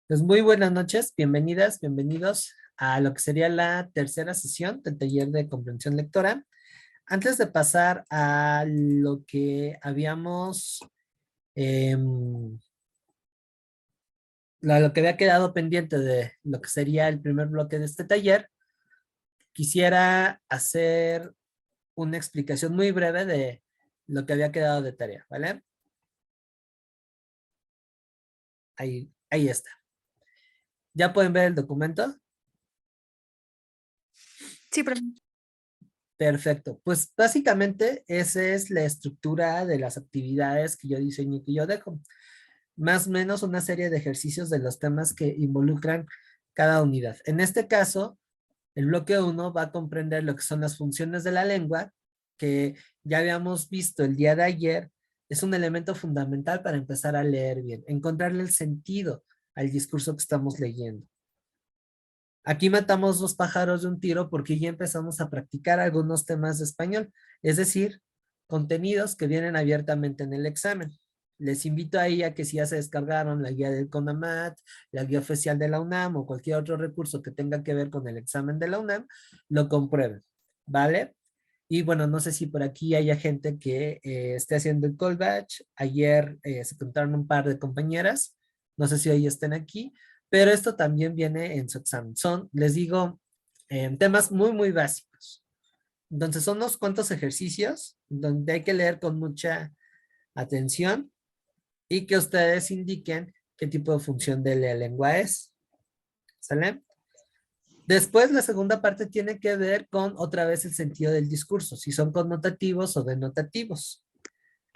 Pues muy buenas noches, bienvenidas, bienvenidos a lo que sería la tercera sesión del taller de comprensión lectora. Antes de pasar a lo que habíamos, lo que había quedado pendiente de lo que sería el primer bloque de este taller, quisiera hacer una explicación muy breve de lo que había quedado de tarea, ¿vale? Ahí está. ¿Ya pueden ver el documento? Sí, pero Perfecto. Pues básicamente esa es la estructura de las actividades que yo diseño y que yo dejo. Más o menos una serie de ejercicios de los temas que involucran cada unidad. En este caso, el bloque uno va a comprender lo que son las funciones de la lengua, que ya habíamos visto el día de ayer, es un elemento fundamental para empezar a leer bien, encontrarle el sentido al discurso que estamos leyendo. Aquí matamos dos pájaros de un tiro porque ya empezamos a practicar algunos temas de español, es decir, contenidos que vienen abiertamente en el examen. Les invito ahí a que si ya se descargaron la guía del CONAMAT, la guía oficial de la UNAM o cualquier otro recurso que tenga que ver con el examen de la UNAM, lo comprueben, ¿vale? Y bueno, no sé si por aquí haya gente que esté haciendo el call batch. Ayer se contaron un par de compañeras, no sé si hoy estén aquí, pero esto también viene en su examen. Son, les digo, temas muy, muy básicos. Entonces son unos cuantos ejercicios donde hay que leer con mucha atención y que ustedes indiquen qué tipo de función de la lengua es. ¿Sale? Después, la segunda parte tiene que ver con otra vez el sentido del discurso, si son connotativos o denotativos.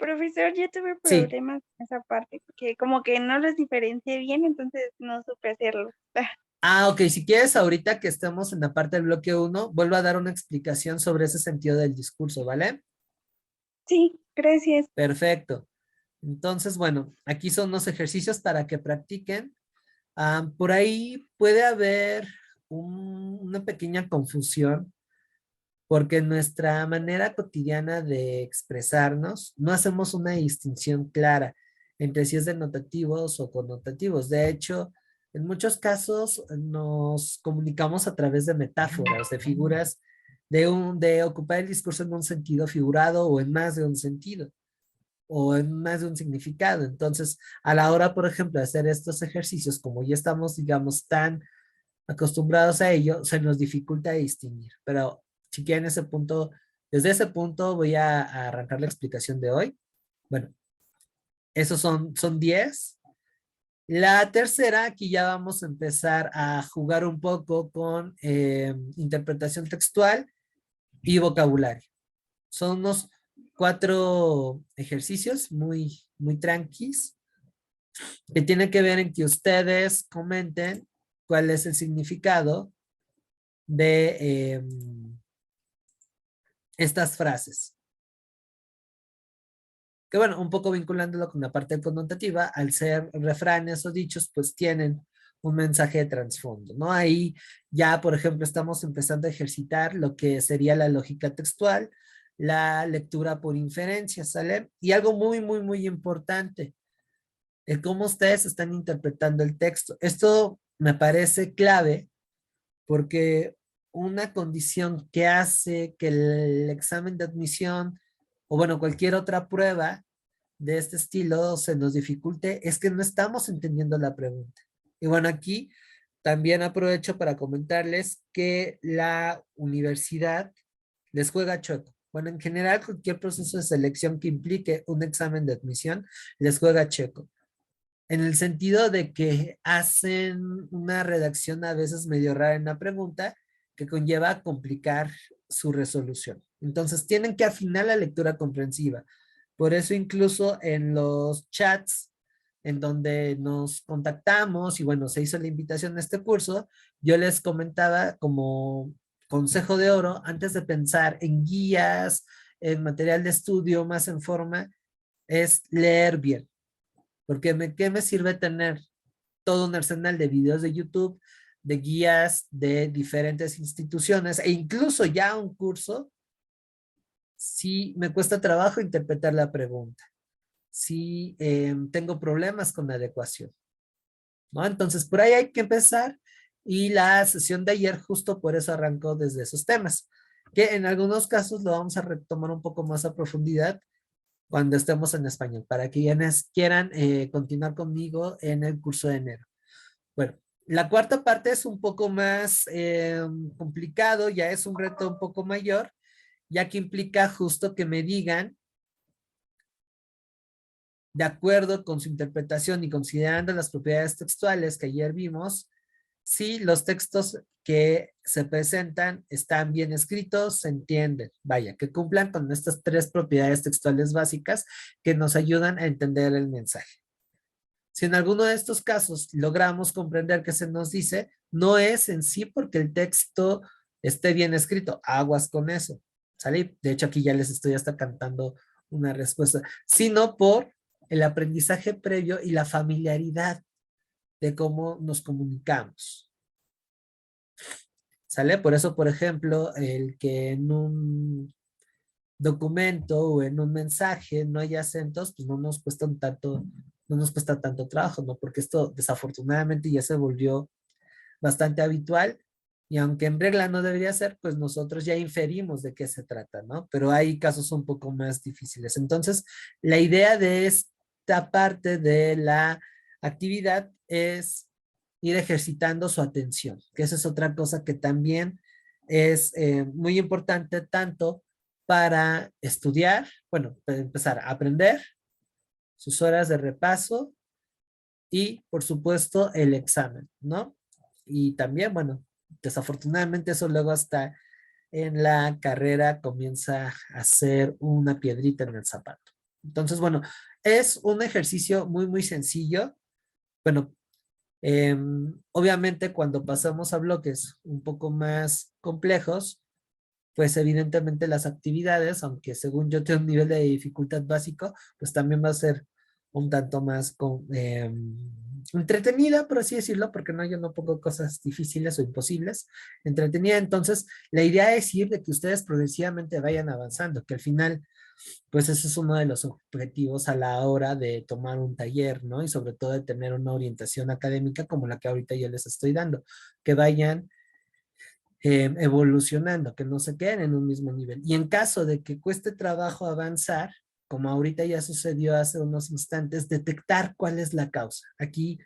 profesor, yo tuve Sí. problemas en esa parte, porque como que no los diferencié bien, entonces no supe hacerlo. Ok, si quieres, ahorita que estemos en la parte del bloque uno, vuelvo a dar una explicación sobre ese sentido del discurso, ¿vale? Sí, gracias. Perfecto. Entonces, bueno, aquí son los ejercicios para que practiquen. Por ahí puede haber una pequeña confusión porque en nuestra manera cotidiana de expresarnos no hacemos una distinción clara entre si es denotativos o connotativos. De hecho, en muchos casos nos comunicamos a través de metáforas, de figuras, de ocupar el discurso en un sentido figurado o en más de un sentido o en más de un significado. Entonces, a la hora, por ejemplo, de hacer estos ejercicios, como ya estamos, digamos, tan acostumbrados a ello, se nos dificulta distinguir. Pero si quieren ese punto, desde ese punto voy a arrancar la explicación de hoy. Bueno, esos son 10. La tercera, aquí ya vamos a empezar a jugar un poco con interpretación textual y vocabulario. Son unos 4 ejercicios muy, muy tranquis que tienen que ver en que ustedes comenten cuál es el significado de estas frases. Que bueno, un poco vinculándolo con la parte connotativa, al ser refranes o dichos, pues tienen un mensaje de trasfondo, ¿no? Ahí ya, por ejemplo, estamos empezando a ejercitar lo que sería la lógica textual, la lectura por inferencia, ¿sale? Y algo muy, muy, muy importante, el cómo ustedes están interpretando el texto. Esto me parece clave porque una condición que hace que el examen de admisión o bueno, cualquier otra prueba de este estilo se nos dificulte es que no estamos entendiendo la pregunta. Y bueno, aquí también aprovecho para comentarles que la universidad les juega chueco. Bueno, en general, cualquier proceso de selección que implique un examen de admisión les juega chueco en el sentido de que hacen una redacción a veces medio rara en la pregunta que conlleva a complicar su resolución. Entonces tienen que afinar la lectura comprensiva. Por eso incluso en los chats en donde nos contactamos y bueno, se hizo la invitación a este curso, yo les comentaba como consejo de oro, antes de pensar en guías, en material de estudio más en forma, es leer bien. Porque ¿qué me sirve tener todo un arsenal de videos de YouTube, de guías de diferentes instituciones e incluso ya un curso si me cuesta trabajo interpretar la pregunta? Si tengo problemas con la adecuación. ¿no? Entonces, por ahí hay que empezar y la sesión de ayer justo por eso arrancó desde esos temas, que en algunos casos lo vamos a retomar un poco más a profundidad cuando estemos en español, para quienes quieran continuar conmigo en el curso de enero. Bueno, la cuarta parte es un poco más complicado, ya es un reto un poco mayor, ya que implica justo que me digan, de acuerdo con su interpretación y considerando las propiedades textuales que ayer vimos, si los textos que se presentan están bien escritos, se entienden, vaya, que cumplan con estas tres propiedades textuales básicas que nos ayudan a entender el mensaje. Si en alguno de estos casos logramos comprender que se nos dice, no es en sí porque el texto esté bien escrito, aguas con eso, ¿sale? De hecho, aquí ya les estoy hasta cantando una respuesta, sino por el aprendizaje previo y la familiaridad de cómo nos comunicamos, ¿sale? Por eso, por ejemplo, el que en un documento o en un mensaje no haya acentos, pues no nos cuesta un tanto, no nos cuesta tanto trabajo, ¿no? Porque esto desafortunadamente ya se volvió bastante habitual y aunque en regla no debería ser, pues nosotros ya inferimos de qué se trata, ¿no? Pero hay casos un poco más difíciles. Entonces, la idea de esta parte de la actividad es ir ejercitando su atención, que esa es otra cosa que también es muy importante tanto para estudiar, bueno, para empezar a aprender, sus horas de repaso y, por supuesto, el examen, ¿no? Y también, bueno, desafortunadamente eso luego hasta en la carrera comienza a ser una piedrita en el zapato. Entonces, bueno, es un ejercicio muy, muy sencillo. Bueno, obviamente cuando pasamos a bloques un poco más complejos, pues evidentemente las actividades, aunque según yo tengo un nivel de dificultad básico, pues también va a ser un tanto más entretenida, por así decirlo, porque no, yo no pongo cosas difíciles o imposibles, entretenida. Entonces, la idea es ir de que ustedes progresivamente vayan avanzando, que al final, pues ese es uno de los objetivos a la hora de tomar un taller, ¿no? Y sobre todo de tener una orientación académica como la que ahorita yo les estoy dando, que vayan evolucionando, que no se queden en un mismo nivel. Y en caso de que cueste trabajo avanzar, como ahorita ya sucedió hace unos instantes, detectar cuál es la causa. Aquí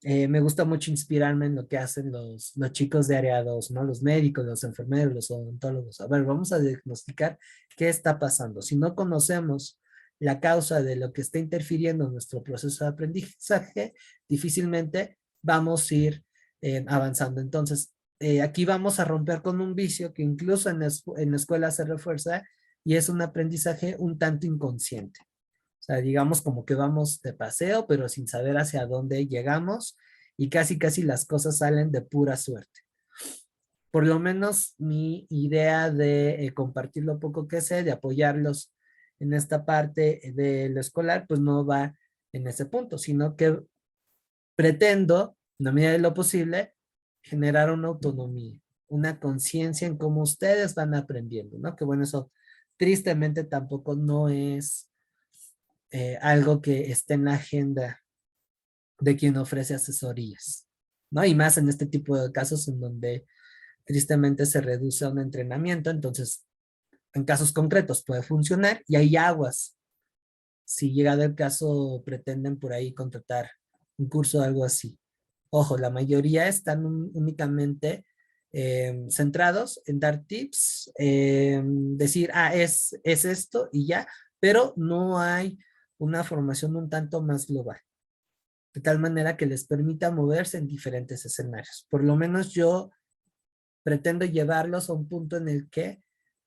me gusta mucho inspirarme en lo que hacen los chicos de área 2, ¿no? Los médicos, los enfermeros, los odontólogos. A ver, vamos a diagnosticar qué está pasando. Si no conocemos la causa de lo que está interfiriendo en nuestro proceso de aprendizaje, difícilmente vamos a ir avanzando. Entonces, aquí vamos a romper con un vicio que incluso en la escuela se refuerza y es un aprendizaje un tanto inconsciente. O sea, digamos como que vamos de paseo, pero sin saber hacia dónde llegamos y casi casi las cosas salen de pura suerte. Por lo menos mi idea de compartir lo poco que sé, de apoyarlos en esta parte de lo escolar, pues no va en ese punto, sino que pretendo, en la medida de lo posible, generar una autonomía, una conciencia en cómo ustedes van aprendiendo, ¿no? Que bueno, eso tristemente tampoco no es algo que esté en la agenda de quien ofrece asesorías, ¿no? Y más en este tipo de casos en donde tristemente se reduce a un entrenamiento, entonces en casos concretos puede funcionar y hay aguas. Si llegado el caso pretenden por ahí contratar un curso o algo así. Ojo, la mayoría están únicamente centrados en dar tips, decir, es esto y ya, pero no hay una formación un tanto más global, de tal manera que les permita moverse en diferentes escenarios. Por lo menos yo pretendo llevarlos a un punto en el que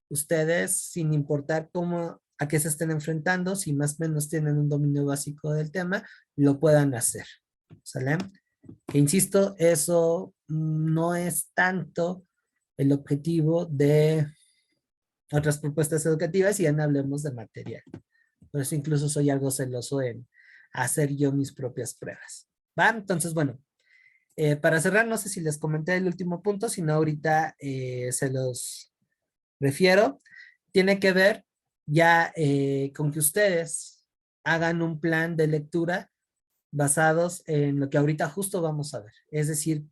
ustedes, sin importar cómo, a qué se estén enfrentando, si más o menos tienen un dominio básico del tema, lo puedan hacer. ¿Sale? Que insisto, eso no es tanto el objetivo de otras propuestas educativas y ya no hablemos de material. Por eso incluso soy algo celoso en hacer yo mis propias pruebas. ¿Va? Entonces, bueno, para cerrar, no sé si les comenté el último punto, sino ahorita se los refiero. Tiene que ver ya con que ustedes hagan un plan de lectura basados en lo que ahorita justo vamos a ver. Es decir,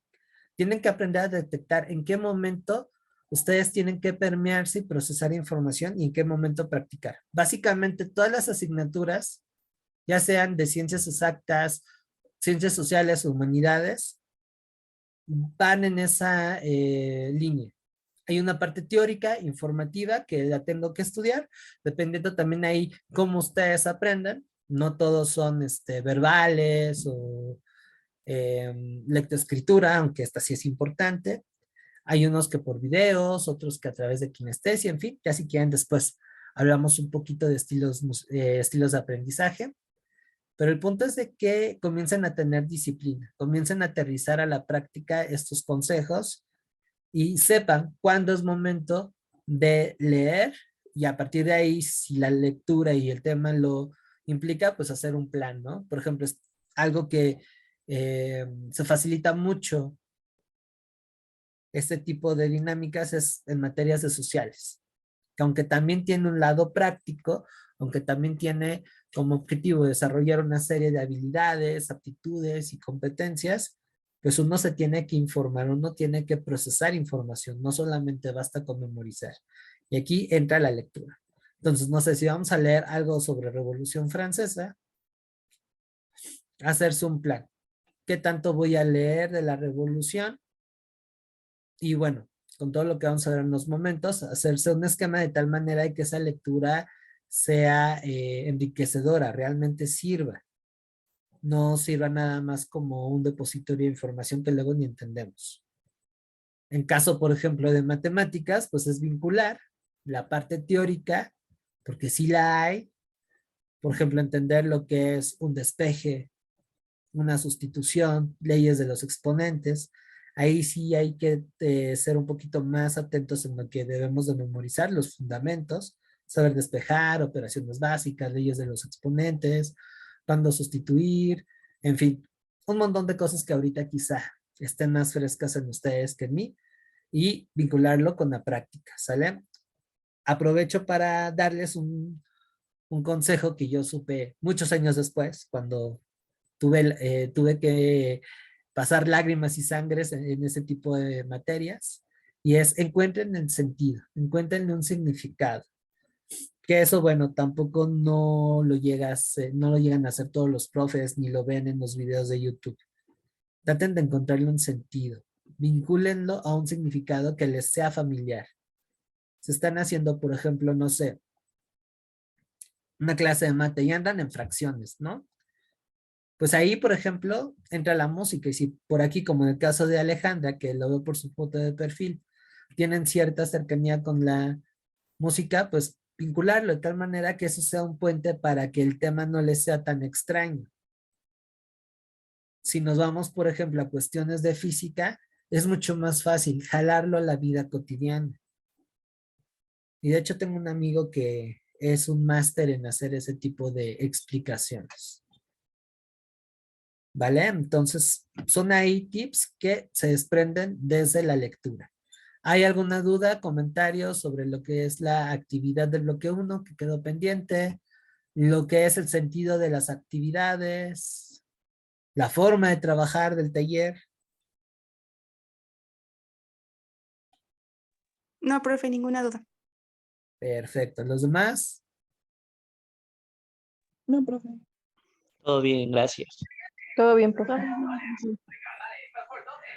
tienen que aprender a detectar en qué momento ustedes tienen que permearse y procesar información y en qué momento practicar. Básicamente todas las asignaturas, ya sean de ciencias exactas, ciencias sociales o humanidades, van en esa línea. Hay una parte teórica, informativa, que la tengo que estudiar, dependiendo también ahí cómo ustedes aprendan. No todos son verbales o lectoescritura, aunque esta sí es importante. Hay unos que por videos, otros que a través de kinestesia, en fin, ya si quieren después hablamos un poquito de estilos de aprendizaje. Pero el punto es de que comiencen a tener disciplina, comiencen a aterrizar a la práctica estos consejos y sepan cuándo es momento de leer y a partir de ahí, si la lectura y el tema lo implica, pues hacer un plan, ¿no? Por ejemplo, es algo que se facilita mucho este tipo de dinámicas es en materias de sociales, que aunque también tiene un lado práctico, aunque también tiene como objetivo desarrollar una serie de habilidades, aptitudes y competencias, pues uno se tiene que informar, uno tiene que procesar información, no solamente basta con memorizar. Y aquí entra la lectura. Entonces, no sé si vamos a leer algo sobre Revolución Francesa, hacerse un plan. ¿Qué tanto voy a leer de la Revolución? Y bueno, con todo lo que vamos a ver en los momentos, hacerse un esquema de tal manera de que esa lectura sea enriquecedora, realmente sirva, no sirva nada más como un depositorio de información que luego ni entendemos. En caso, por ejemplo, de matemáticas, pues es vincular la parte teórica, porque sí la hay, por ejemplo, entender lo que es un despeje, una sustitución, leyes de los exponentes. Ahí sí hay que ser un poquito más atentos en lo que debemos de memorizar, los fundamentos, saber despejar, operaciones básicas, leyes de los exponentes, cuándo sustituir, en fin, un montón de cosas que ahorita quizá estén más frescas en ustedes que en mí y vincularlo con la práctica, ¿sale? Aprovecho para darles un consejo que yo supe muchos años después, cuando tuve que pasar lágrimas y sangres en ese tipo de materias, y es encuentren el sentido, encuentren un significado. Que eso, bueno, tampoco no lo llegan a hacer todos los profes, ni lo ven en los videos de YouTube. Traten de encontrarle un sentido, vincúlenlo a un significado que les sea familiar. Se están haciendo, por ejemplo, no sé, una clase de mate y andan en fracciones, ¿no? Pues ahí, por ejemplo, entra la música y si por aquí, como en el caso de Alejandra, que lo veo por su foto de perfil, tienen cierta cercanía con la música, pues vincularlo de tal manera que eso sea un puente para que el tema no les sea tan extraño. Si nos vamos, por ejemplo, a cuestiones de física, es mucho más fácil jalarlo a la vida cotidiana. Y de hecho tengo un amigo que es un máster en hacer ese tipo de explicaciones. ¿Vale? Entonces, son ahí tips que se desprenden desde la lectura. ¿Hay alguna duda, comentario sobre lo que es la actividad del bloque uno que quedó pendiente? Lo que es el sentido de las actividades, la forma de trabajar del taller. No, profe, ninguna duda. Perfecto. ¿Los demás? No, profe. Todo bien, gracias. Todo bien, profe.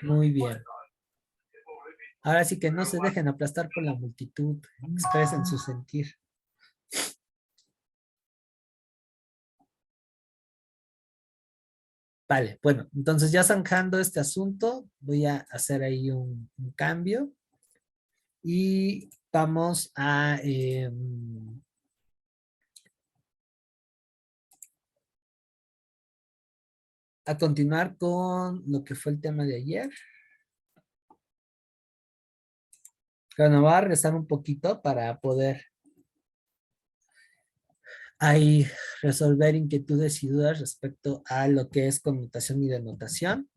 Muy bien. Ahora sí que no se dejen aplastar por la multitud. Expresen su sentir. Vale, bueno, entonces ya zanjando este asunto, voy a hacer ahí un cambio y vamos a continuar con lo que fue el tema de ayer. Bueno, voy a rezar un poquito para poder ahí resolver inquietudes y dudas respecto a lo que es conmutación y denotación.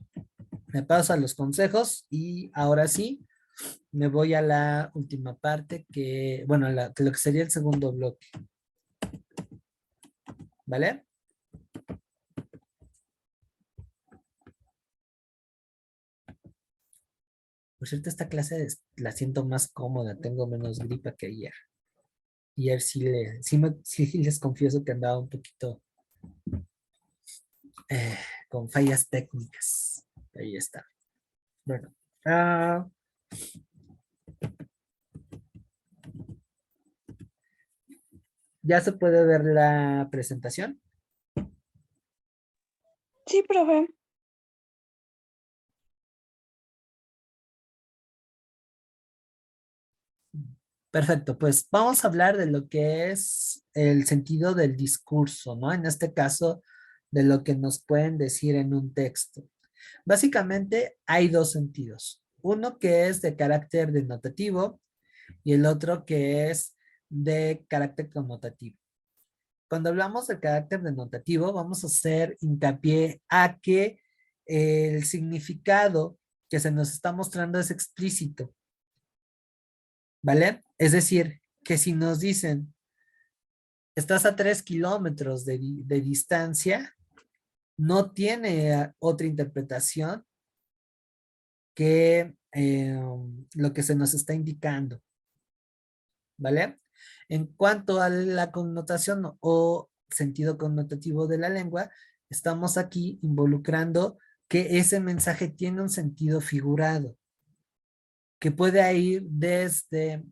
Me paso a los consejos y ahora sí me voy a la última parte que, bueno, lo que sería el segundo bloque. ¿Vale? Por cierto, esta clase la siento más cómoda, tengo menos gripa que ayer. Ayer sí les confieso que andaba un poquito eh, con fallas técnicas. Ahí está. Bueno, ah, ¿ya se puede ver la presentación? Sí, profe. Perfecto, pues vamos a hablar de lo que es el sentido del discurso, ¿no? En este caso, de lo que nos pueden decir en un texto. Básicamente hay dos sentidos. Uno que es de carácter denotativo y el otro que es de carácter connotativo. Cuando hablamos de carácter denotativo, vamos a hacer hincapié a que el significado que se nos está mostrando es explícito, ¿vale? Es decir, que si nos dicen, estás a 3 kilómetros de distancia, no tiene otra interpretación que lo que se nos está indicando, ¿vale? En cuanto a la connotación o sentido connotativo de la lengua, estamos aquí involucrando que ese mensaje tiene un sentido figurado, que puede ir desde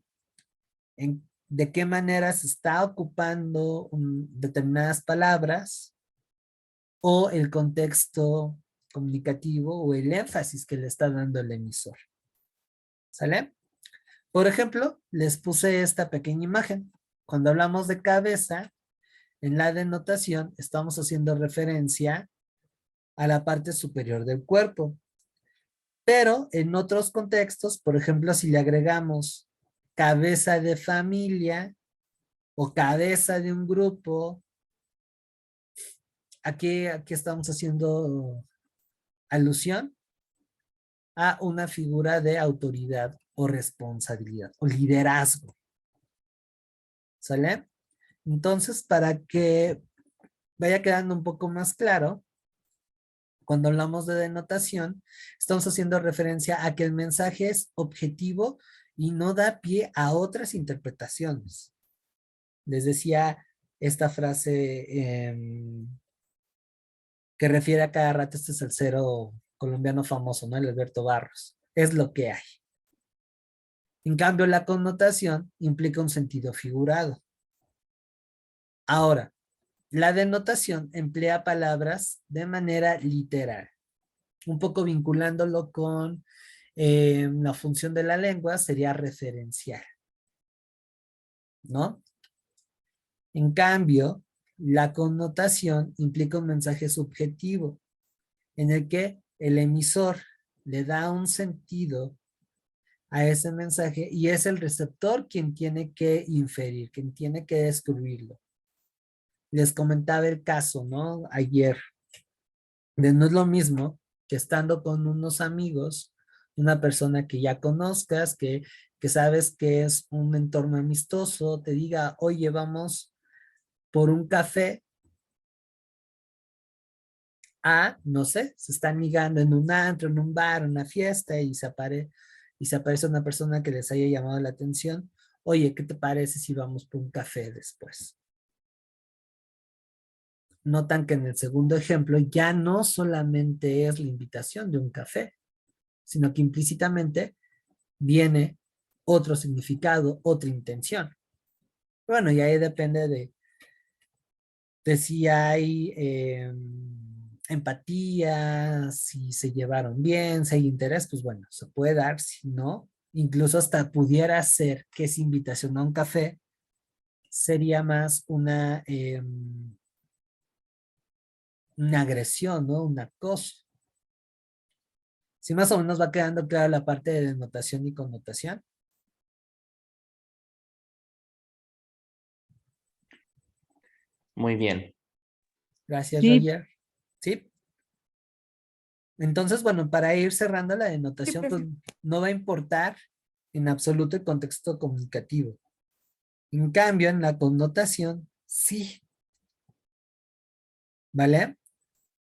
de qué manera se está ocupando determinadas palabras o el contexto comunicativo o el énfasis que le está dando el emisor. ¿Sale? Por ejemplo, les puse esta pequeña imagen. Cuando hablamos de cabeza, en la denotación estamos haciendo referencia a la parte superior del cuerpo. Pero en otros contextos, por ejemplo, si le agregamos cabeza de familia o cabeza de un grupo, aquí estamos haciendo alusión a una figura de autoridad o responsabilidad o liderazgo. ¿Sale? Entonces, para que vaya quedando un poco más claro, cuando hablamos de denotación, estamos haciendo referencia a que el mensaje es objetivo y no da pie a otras interpretaciones. Les decía esta frase que refiere a cada rato este salsero colombiano famoso, ¿no? El Alberto Barros. Es lo que hay. En cambio, la connotación implica un sentido figurado. Ahora, la denotación emplea palabras de manera literal, un poco vinculándolo con la función de la lengua, sería referencial, ¿no? En cambio, la connotación implica un mensaje subjetivo, en el que el emisor le da un sentido a ese mensaje y es el receptor quien tiene que inferir, quien tiene que descubrirlo. Les comentaba el caso, ¿no? Ayer, de no es lo mismo que estando con unos amigos, una persona que ya conozcas, que sabes que es un entorno amistoso, te diga, oye, vamos por un café, no sé, se están ligando en un antro, en un bar, en una fiesta y se aparece una persona que les haya llamado la atención. Oye, ¿qué te parece si vamos por un café después? Notan que en el segundo ejemplo ya no solamente es la invitación de un café, sino que implícitamente viene otro significado, otra intención. Bueno, y ahí depende de si hay empatía, si se llevaron bien, si hay interés, pues bueno, se puede dar, si no, incluso hasta pudiera ser que esa invitación a un café sería más una agresión, ¿no? Un acoso. Si más o menos va quedando clara la parte de denotación y connotación. Muy bien. Gracias, Sí, Roger. ¿Sí? Entonces, bueno, para ir cerrando la Sí, denotación, pues profe. no va a importar en absoluto el contexto comunicativo. En cambio, en la connotación, sí, ¿vale?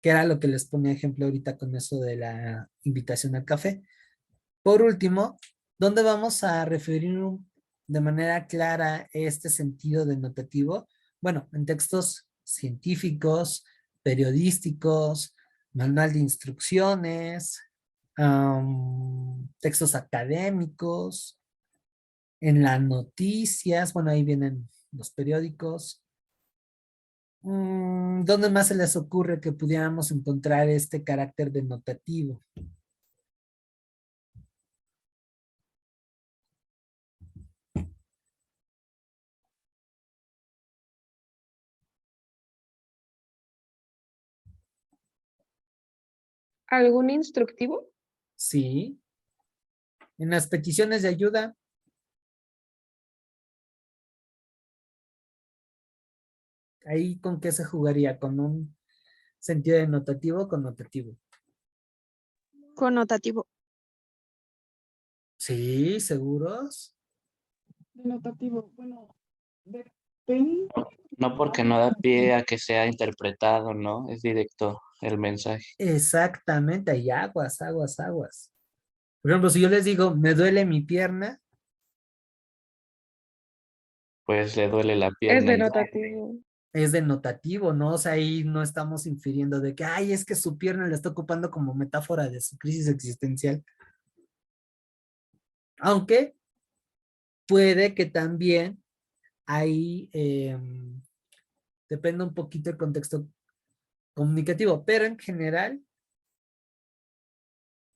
Que era lo que les ponía ejemplo ahorita con eso de la invitación al café. Por último, ¿dónde vamos a referir de manera clara este sentido denotativo? Bueno, en textos científicos, periodísticos, manual de instrucciones, textos académicos, en las noticias, bueno, ahí vienen los periódicos. ¿Dónde más se les ocurre que pudiéramos encontrar este carácter denotativo? ¿Algún instructivo? Sí, en las peticiones de ayuda. Ahí con qué se jugaría, con un sentido denotativo o connotativo. Connotativo. Sí, ¿seguros? Denotativo, bueno, depende. No porque no da pie a que sea interpretado, ¿no? Es directo el mensaje. Exactamente, hay aguas, aguas, aguas. Por ejemplo, si yo les digo, me duele mi pierna, Pues le duele la Es pierna y denotativo. es denotativo, ¿no? O sea, ahí no estamos infiriendo de que, ay, es que su pierna la está ocupando como metáfora de su crisis existencial. Aunque puede que también ahí depende un poquito el contexto comunicativo, pero en general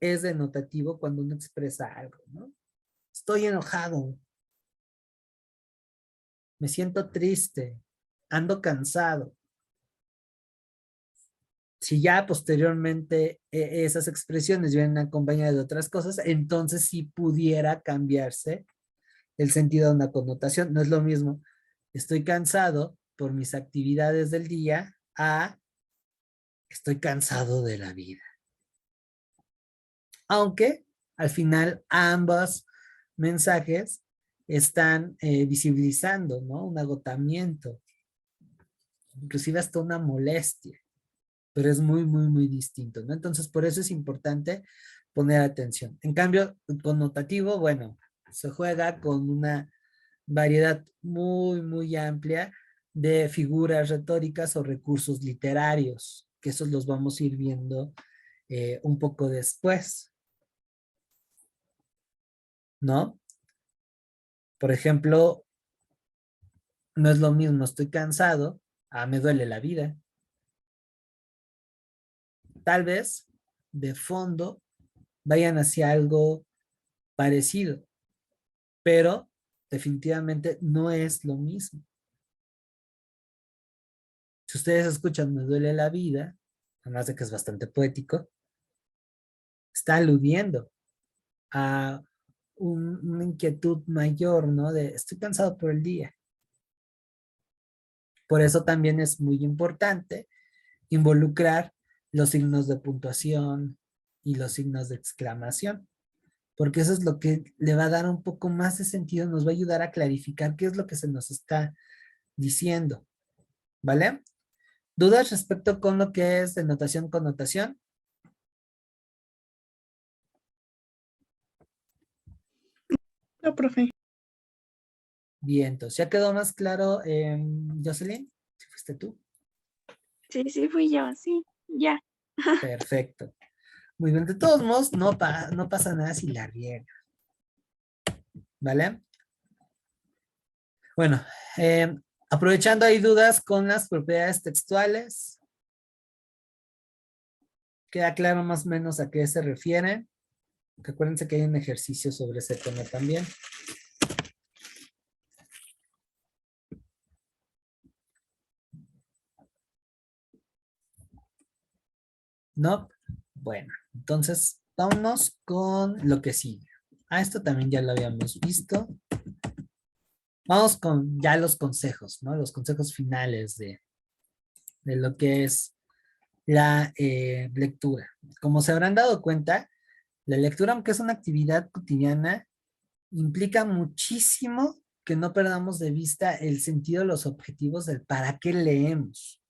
es denotativo cuando uno expresa algo, ¿no? Estoy enojado, me siento triste, ando cansado. Si ya posteriormente esas expresiones vienen acompañadas de otras cosas, entonces sí pudiera cambiarse el sentido de una connotación. No es lo mismo, estoy cansado por mis actividades del día a estoy cansado de la vida. Aunque al final ambos mensajes están visibilizando, ¿no? Un agotamiento, inclusive hasta una molestia, pero es muy, muy, muy distinto, ¿no? Entonces, por eso es importante poner atención. En cambio, el connotativo, bueno, se juega con una variedad muy, muy amplia de figuras retóricas o recursos literarios, que esos los vamos a ir viendo un poco después, ¿no? Por ejemplo, no es lo mismo, estoy cansado, me duele la vida. Tal vez de fondo vayan hacia algo parecido, pero definitivamente no es lo mismo. Si ustedes escuchan me duele la vida, además de que es bastante poético, está aludiendo a una inquietud mayor, ¿no? De estoy cansado por el día. Por eso también es muy importante involucrar los signos de puntuación y los signos de exclamación, porque eso es lo que le va a dar un poco más de sentido, nos va a ayudar a clarificar qué es lo que se nos está diciendo, ¿vale? ¿Dudas respecto con lo que es denotación, connotación? No, profe. Bien, entonces, ¿ya quedó más claro, Jocelyn? ¿Si fuiste tú? Sí, sí, fui yo, sí, ya. Perfecto. Muy bien, de todos modos, no pasa nada si la riega, ¿vale? Bueno, aprovechando hay dudas con las propiedades textuales. ¿Queda claro más o menos a qué se refiere? Acuérdense que hay un ejercicio sobre ese tema también. ¿No? Bueno, entonces vámonos con lo que sigue. Esto también ya lo habíamos visto. Vamos con ya los consejos, ¿no? Los consejos finales de lo que es la lectura. Como se habrán dado cuenta, la lectura, aunque es una actividad cotidiana, implica muchísimo que no perdamos de vista el sentido, los objetivos del para qué leemos,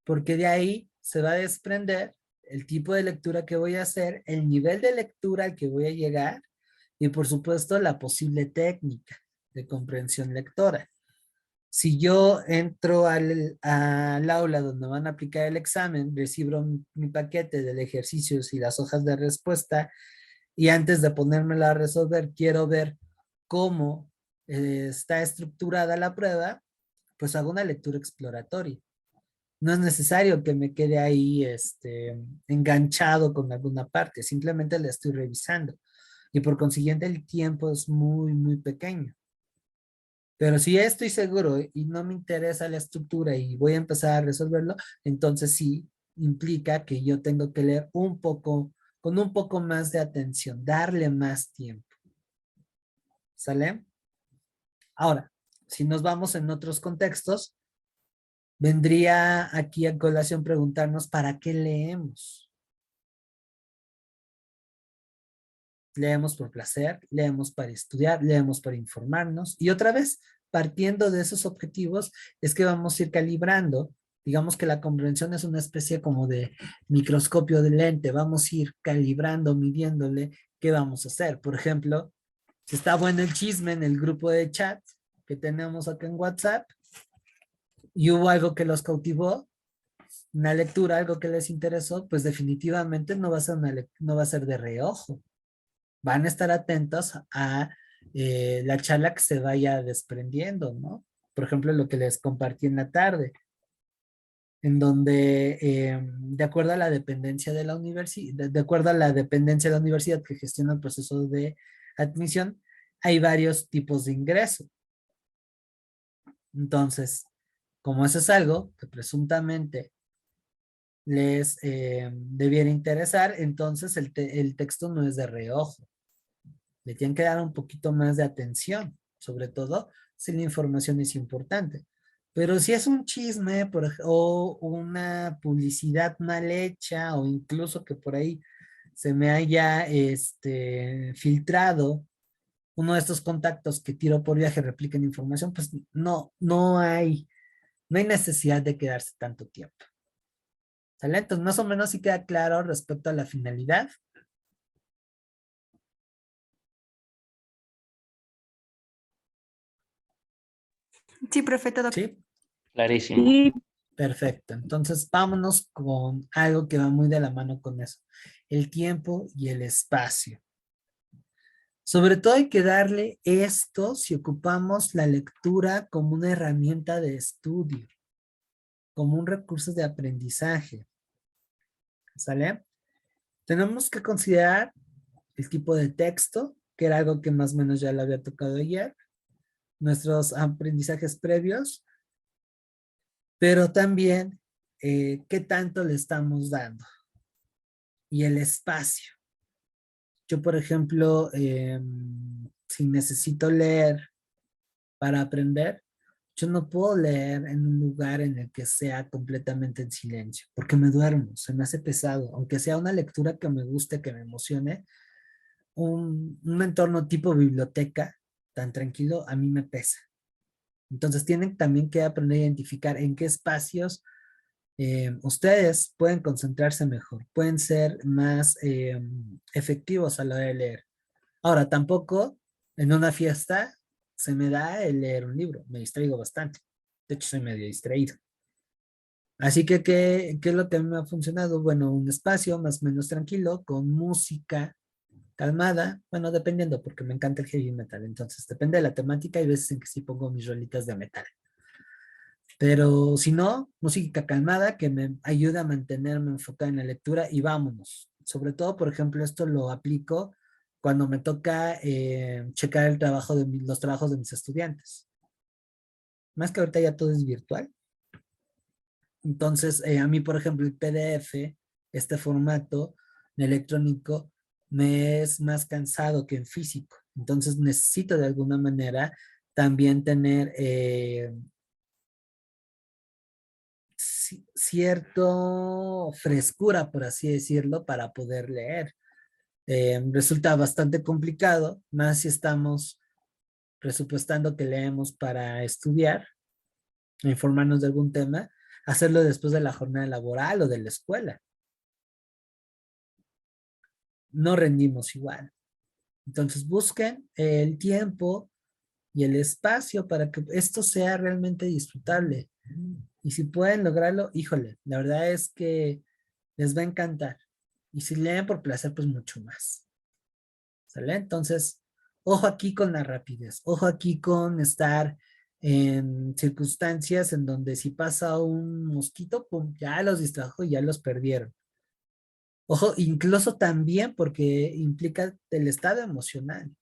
porque de ahí se va a desprender el tipo de lectura que voy a hacer, el nivel de lectura al que voy a llegar y por supuesto la posible técnica de comprensión lectora. Si yo entro al aula donde van a aplicar el examen, recibo mi paquete de ejercicios y las hojas de respuesta y antes de ponérmela a resolver, quiero ver cómo está estructurada la prueba, pues hago una lectura exploratoria. No es necesario que me quede ahí enganchado con alguna parte, simplemente la estoy revisando. Y por consiguiente el tiempo es muy, muy pequeño. Pero si ya estoy seguro y no me interesa la estructura y voy a empezar a resolverlo, entonces sí implica que yo tengo que leer un poco, con un poco más de atención, darle más tiempo. ¿Sale? Ahora, si nos vamos en otros contextos, vendría aquí a colación preguntarnos ¿para qué leemos? Leemos por placer, leemos para estudiar, leemos para informarnos. Y otra vez, partiendo de esos objetivos, es que vamos a ir calibrando. Digamos que la comprensión es una especie como de microscopio de lente. Vamos a ir calibrando, midiéndole qué vamos a hacer. Por ejemplo, si está bueno el chisme en el grupo de chat que tenemos acá en WhatsApp y hubo algo que los cautivó, una lectura, algo que les interesó, pues definitivamente no va a ser, no va a ser de reojo. Van a estar atentos a la charla que se vaya desprendiendo, ¿no? Por ejemplo, lo que les compartí en la tarde, en donde de acuerdo a la dependencia de la universidad, de acuerdo a la dependencia de la universidad que gestiona el proceso de admisión, hay varios tipos de ingreso. Entonces, como eso es algo que presuntamente les debiera interesar, entonces el texto no es de reojo. Le tienen que dar un poquito más de atención, sobre todo si la información es importante. Pero si es un chisme o una publicidad mal hecha o incluso que por ahí se me haya filtrado uno de estos contactos que tiro por viaje repliquen información, pues no hay necesidad de quedarse tanto tiempo. ¿Sale? Entonces, más o menos sí queda claro respecto a la finalidad. Sí, profe, todo. ¿Sí? Clarísimo. Sí, Perfecto. Entonces, vámonos con algo que va muy de la mano con eso. El tiempo y el espacio. Sobre todo hay que darle esto si ocupamos la lectura como una herramienta de estudio, como un recurso de aprendizaje. ¿Sale? Tenemos que considerar el tipo de texto, que era algo que más o menos ya lo había tocado ayer, nuestros aprendizajes previos, pero también qué tanto le estamos dando y el espacio. Yo, por ejemplo, si necesito leer para aprender, yo no puedo leer en un lugar en el que sea completamente en silencio, porque me duermo, se me hace pesado, aunque sea una lectura que me guste, que me emocione, un entorno tipo biblioteca tan tranquilo a mí me pesa. Entonces tienen también que aprender a identificar en qué espacios ustedes pueden concentrarse mejor, pueden ser más efectivos a la hora de leer. Ahora, tampoco en una fiesta se me da el leer un libro, me distraigo bastante. De hecho, soy medio distraído. Así que, ¿qué es lo que a mí me ha funcionado? Bueno, un espacio más o menos tranquilo, con música calmada, bueno, dependiendo, porque me encanta el heavy metal, entonces depende de la temática, hay veces en que sí pongo mis rolitas de metal. Pero si no, música calmada que me ayuda a mantenerme enfocado en la lectura y vámonos. Sobre todo, por ejemplo, esto lo aplico cuando me toca checar el trabajo los trabajos de mis estudiantes. Más que ahorita ya todo es virtual. Entonces, a mí, por ejemplo, el PDF, este formato electrónico, me es más cansado que en físico. Entonces, necesito de alguna manera también tener cierto frescura, por así decirlo, para poder leer. Resulta bastante complicado, más si estamos presupuestando que leemos para estudiar, informarnos de algún tema, hacerlo después de la jornada laboral o de la escuela. no rendimos igual. Entonces busquen el tiempo y el espacio para que esto sea realmente disfrutable. Y si pueden lograrlo, híjole, la verdad es que les va a encantar. Y si leen por placer, pues mucho más. ¿Sale? Entonces, ojo aquí con la rapidez, ojo aquí con estar en circunstancias en donde si pasa un mosquito, pum, ya los distrajo y ya los perdieron. Ojo, incluso también porque implica el estado emocional.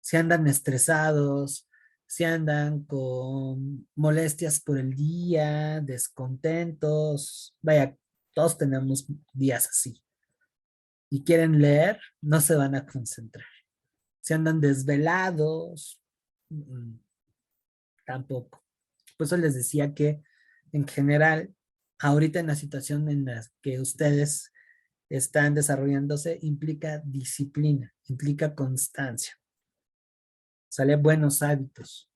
Si andan estresados, si andan con molestias por el día, descontentos, vaya, todos tenemos días así. Y quieren leer, no se van a concentrar. Si andan desvelados, tampoco. Por eso les decía que en general, ahorita en la situación en la que ustedes están desarrollándose, implica disciplina, implica constancia. Sale buenos hábitos.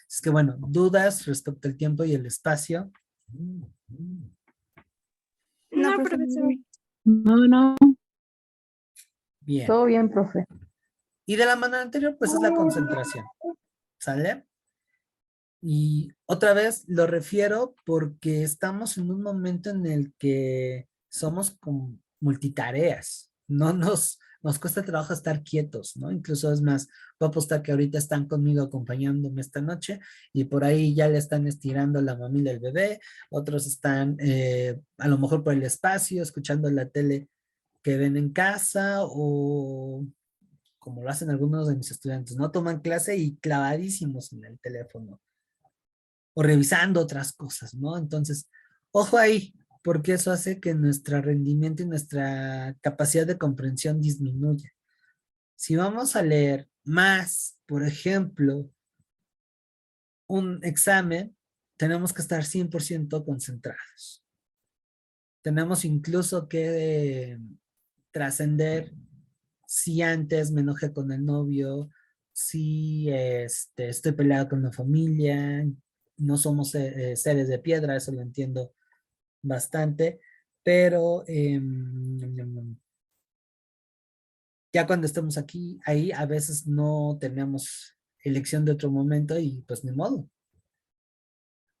Es que bueno, dudas respecto al tiempo y el espacio. No, profe, profesor. No, Bien. todo bien, profe. Y de la manera anterior, pues es la concentración. ¿Sale? Y otra vez lo refiero porque estamos en un momento en el que somos con multitareas. No nos cuesta trabajo estar quietos, ¿no? Incluso es más, voy a apostar que ahorita están conmigo acompañándome esta noche y por ahí ya le están estirando la mamila del bebé, otros están a lo mejor por el espacio, escuchando la tele que ven en casa o como lo hacen algunos de mis estudiantes, ¿no? Toman clase y clavadísimos en el teléfono o revisando otras cosas, ¿no? Entonces, ojo ahí, porque eso hace que nuestro rendimiento y nuestra capacidad de comprensión disminuya. Si vamos a leer más, por ejemplo, un examen, tenemos que estar 100% concentrados. Tenemos incluso que trascender si antes me enojé con el novio, si estoy peleado con la familia, no somos seres de piedra, eso lo entiendo bastante, pero ya cuando estamos aquí, ahí a veces no tenemos elección de otro momento y pues ni modo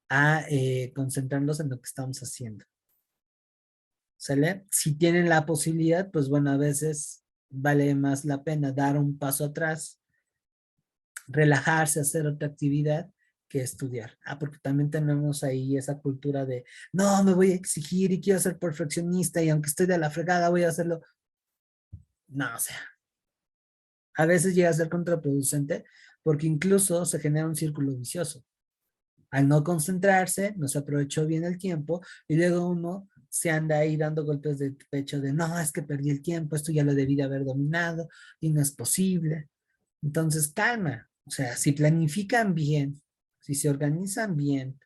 a concentrarnos en lo que estamos haciendo. ¿Sale? Si tienen la posibilidad, pues bueno, a veces vale más la pena dar un paso atrás, relajarse, hacer otra actividad que estudiar. Porque también tenemos ahí esa cultura de, no, me voy a exigir y quiero ser perfeccionista y aunque estoy de la fregada voy a hacerlo. No, o sea, a veces llega a ser contraproducente porque incluso se genera un círculo vicioso. Al no concentrarse, no se aprovechó bien el tiempo y luego uno se anda ahí dando golpes de pecho de, no, es que perdí el tiempo, esto ya lo debí de haber dominado y no es posible. Entonces, calma. O sea, si planifican bien, si se organizan bien,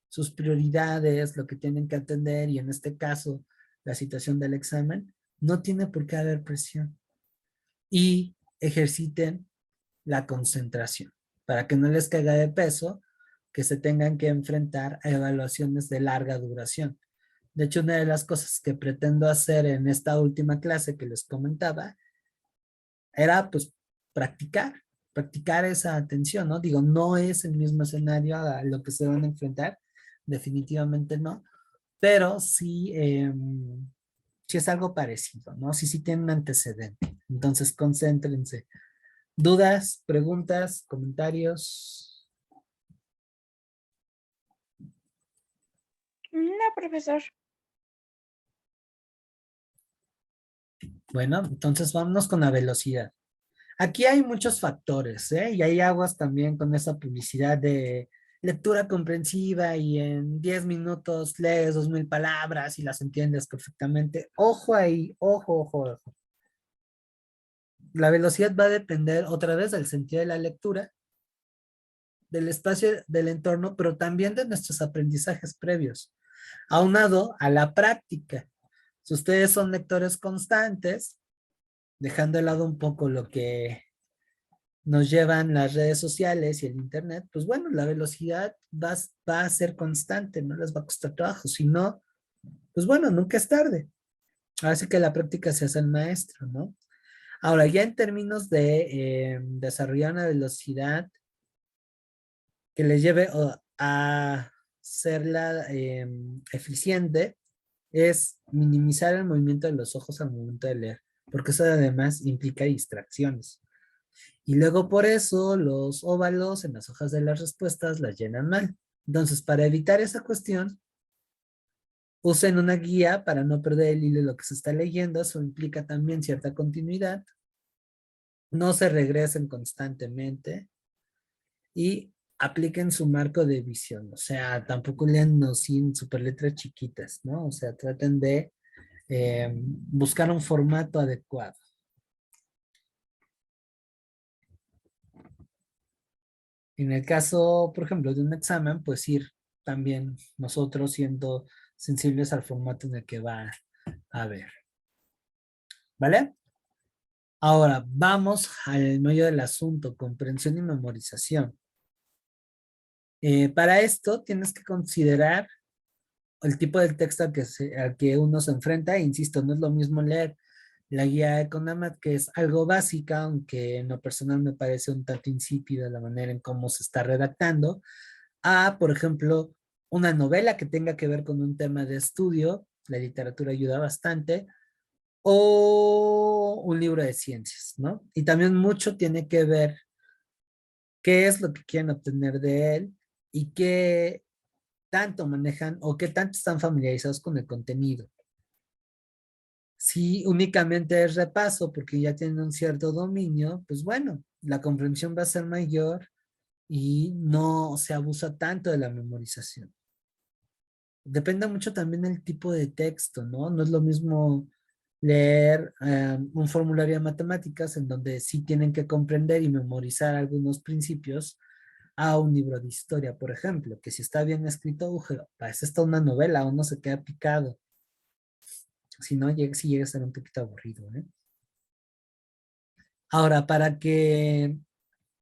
sus prioridades, lo que tienen que atender y en este caso, la situación del examen, no tiene por qué haber presión. Y ejerciten la concentración para que no les caiga de peso que se tengan que enfrentar a evaluaciones de larga duración. De hecho, una de las cosas que pretendo hacer en esta última clase que les comentaba era pues practicar esa atención, ¿no? Digo, no es el mismo escenario a lo que se van a enfrentar, definitivamente no, pero sí, sí es algo parecido, ¿no? Sí tiene un antecedente. Entonces, concéntrense. ¿Dudas, preguntas, comentarios? No, profesor. Bueno, entonces vámonos con la velocidad. Aquí hay muchos factores, ¿eh? Y hay aguas también con esa publicidad de lectura comprensiva y en 10 minutos lees 2000 palabras y las entiendes perfectamente. Ojo ahí, ojo. La velocidad va a depender otra vez del sentido de la lectura, del espacio del entorno, pero también de nuestros aprendizajes previos, aunado a la práctica. Si ustedes son lectores constantes, dejando de lado un poco lo que nos llevan las redes sociales y el internet, pues bueno, la velocidad va a ser constante, no les va a costar trabajo. Si no, pues bueno, nunca es tarde. Así que la práctica se hace el maestro, ¿no? Ahora, ya en términos de desarrollar una velocidad que les lleve a serla eficiente, es minimizar el movimiento de los ojos al momento de leer, porque eso además implica distracciones. Y luego por eso los óvalos en las hojas de las respuestas las llenan mal. Entonces, para evitar esa cuestión, usen una guía para no perder el hilo de lo que se está leyendo. Eso implica también cierta continuidad. No se regresen constantemente y apliquen su marco de visión. O sea, tampoco lean sin super letras chiquitas, ¿no? O sea, traten de buscar un formato adecuado. En el caso, por ejemplo, de un examen, pues ir también nosotros siendo sensibles al formato en el que va a haber. ¿Vale? Ahora, vamos al meollo del asunto, comprensión y memorización. Para esto tienes que considerar el tipo de texto al que uno se enfrenta. Insisto, no es lo mismo leer la guía de Econamat, que es algo básica, aunque en lo personal me parece un tanto insípida la manera en cómo se está redactando, a, por ejemplo, una novela que tenga que ver con un tema de estudio. La literatura ayuda bastante. O un libro de ciencias, ¿no? Y también mucho tiene que ver qué es lo que quieren obtener de él y qué tanto manejan o qué tanto están familiarizados con el contenido. Si únicamente es repaso porque ya tienen un cierto dominio, pues bueno, la comprensión va a ser mayor y no se abusa tanto de la memorización. Depende mucho también del tipo de texto, ¿no? No es lo mismo leer un formulario de matemáticas en donde sí tienen que comprender y memorizar algunos principios a un libro de historia, por ejemplo, que si está bien escrito, parece esta una novela, uno se queda picado. Si no, sí llega a ser un poquito aburrido, ¿eh? Ahora, para que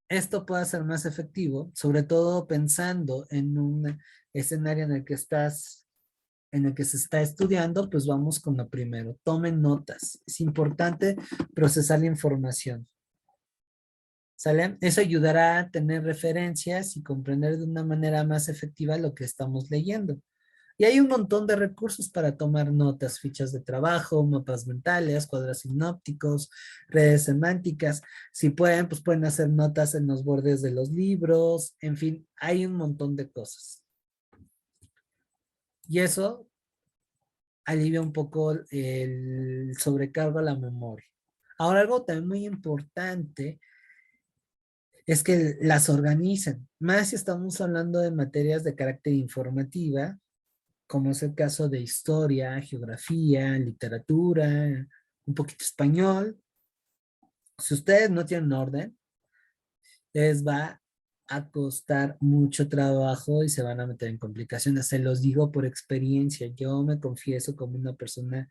esto pueda ser más efectivo, sobre todo pensando en un escenario en el que se está estudiando, pues vamos con lo primero. Tomen notas. Es importante procesar la información. ¿Sale? Eso ayudará a tener referencias y comprender de una manera más efectiva lo que estamos leyendo. Y hay un montón de recursos para tomar notas, fichas de trabajo, mapas mentales, cuadros sinópticos, redes semánticas. Si pueden, pues pueden hacer notas en los bordes de los libros. En fin, hay un montón de cosas. Y eso alivia un poco el sobrecargo a la memoria. Ahora, algo también muy importante es que las organicen, más si estamos hablando de materias de carácter informativa, como es el caso de historia, geografía, literatura, un poquito español. Si ustedes no tienen orden, les va a costar mucho trabajo y se van a meter en complicaciones. Se los digo por experiencia. Yo me confieso como una persona,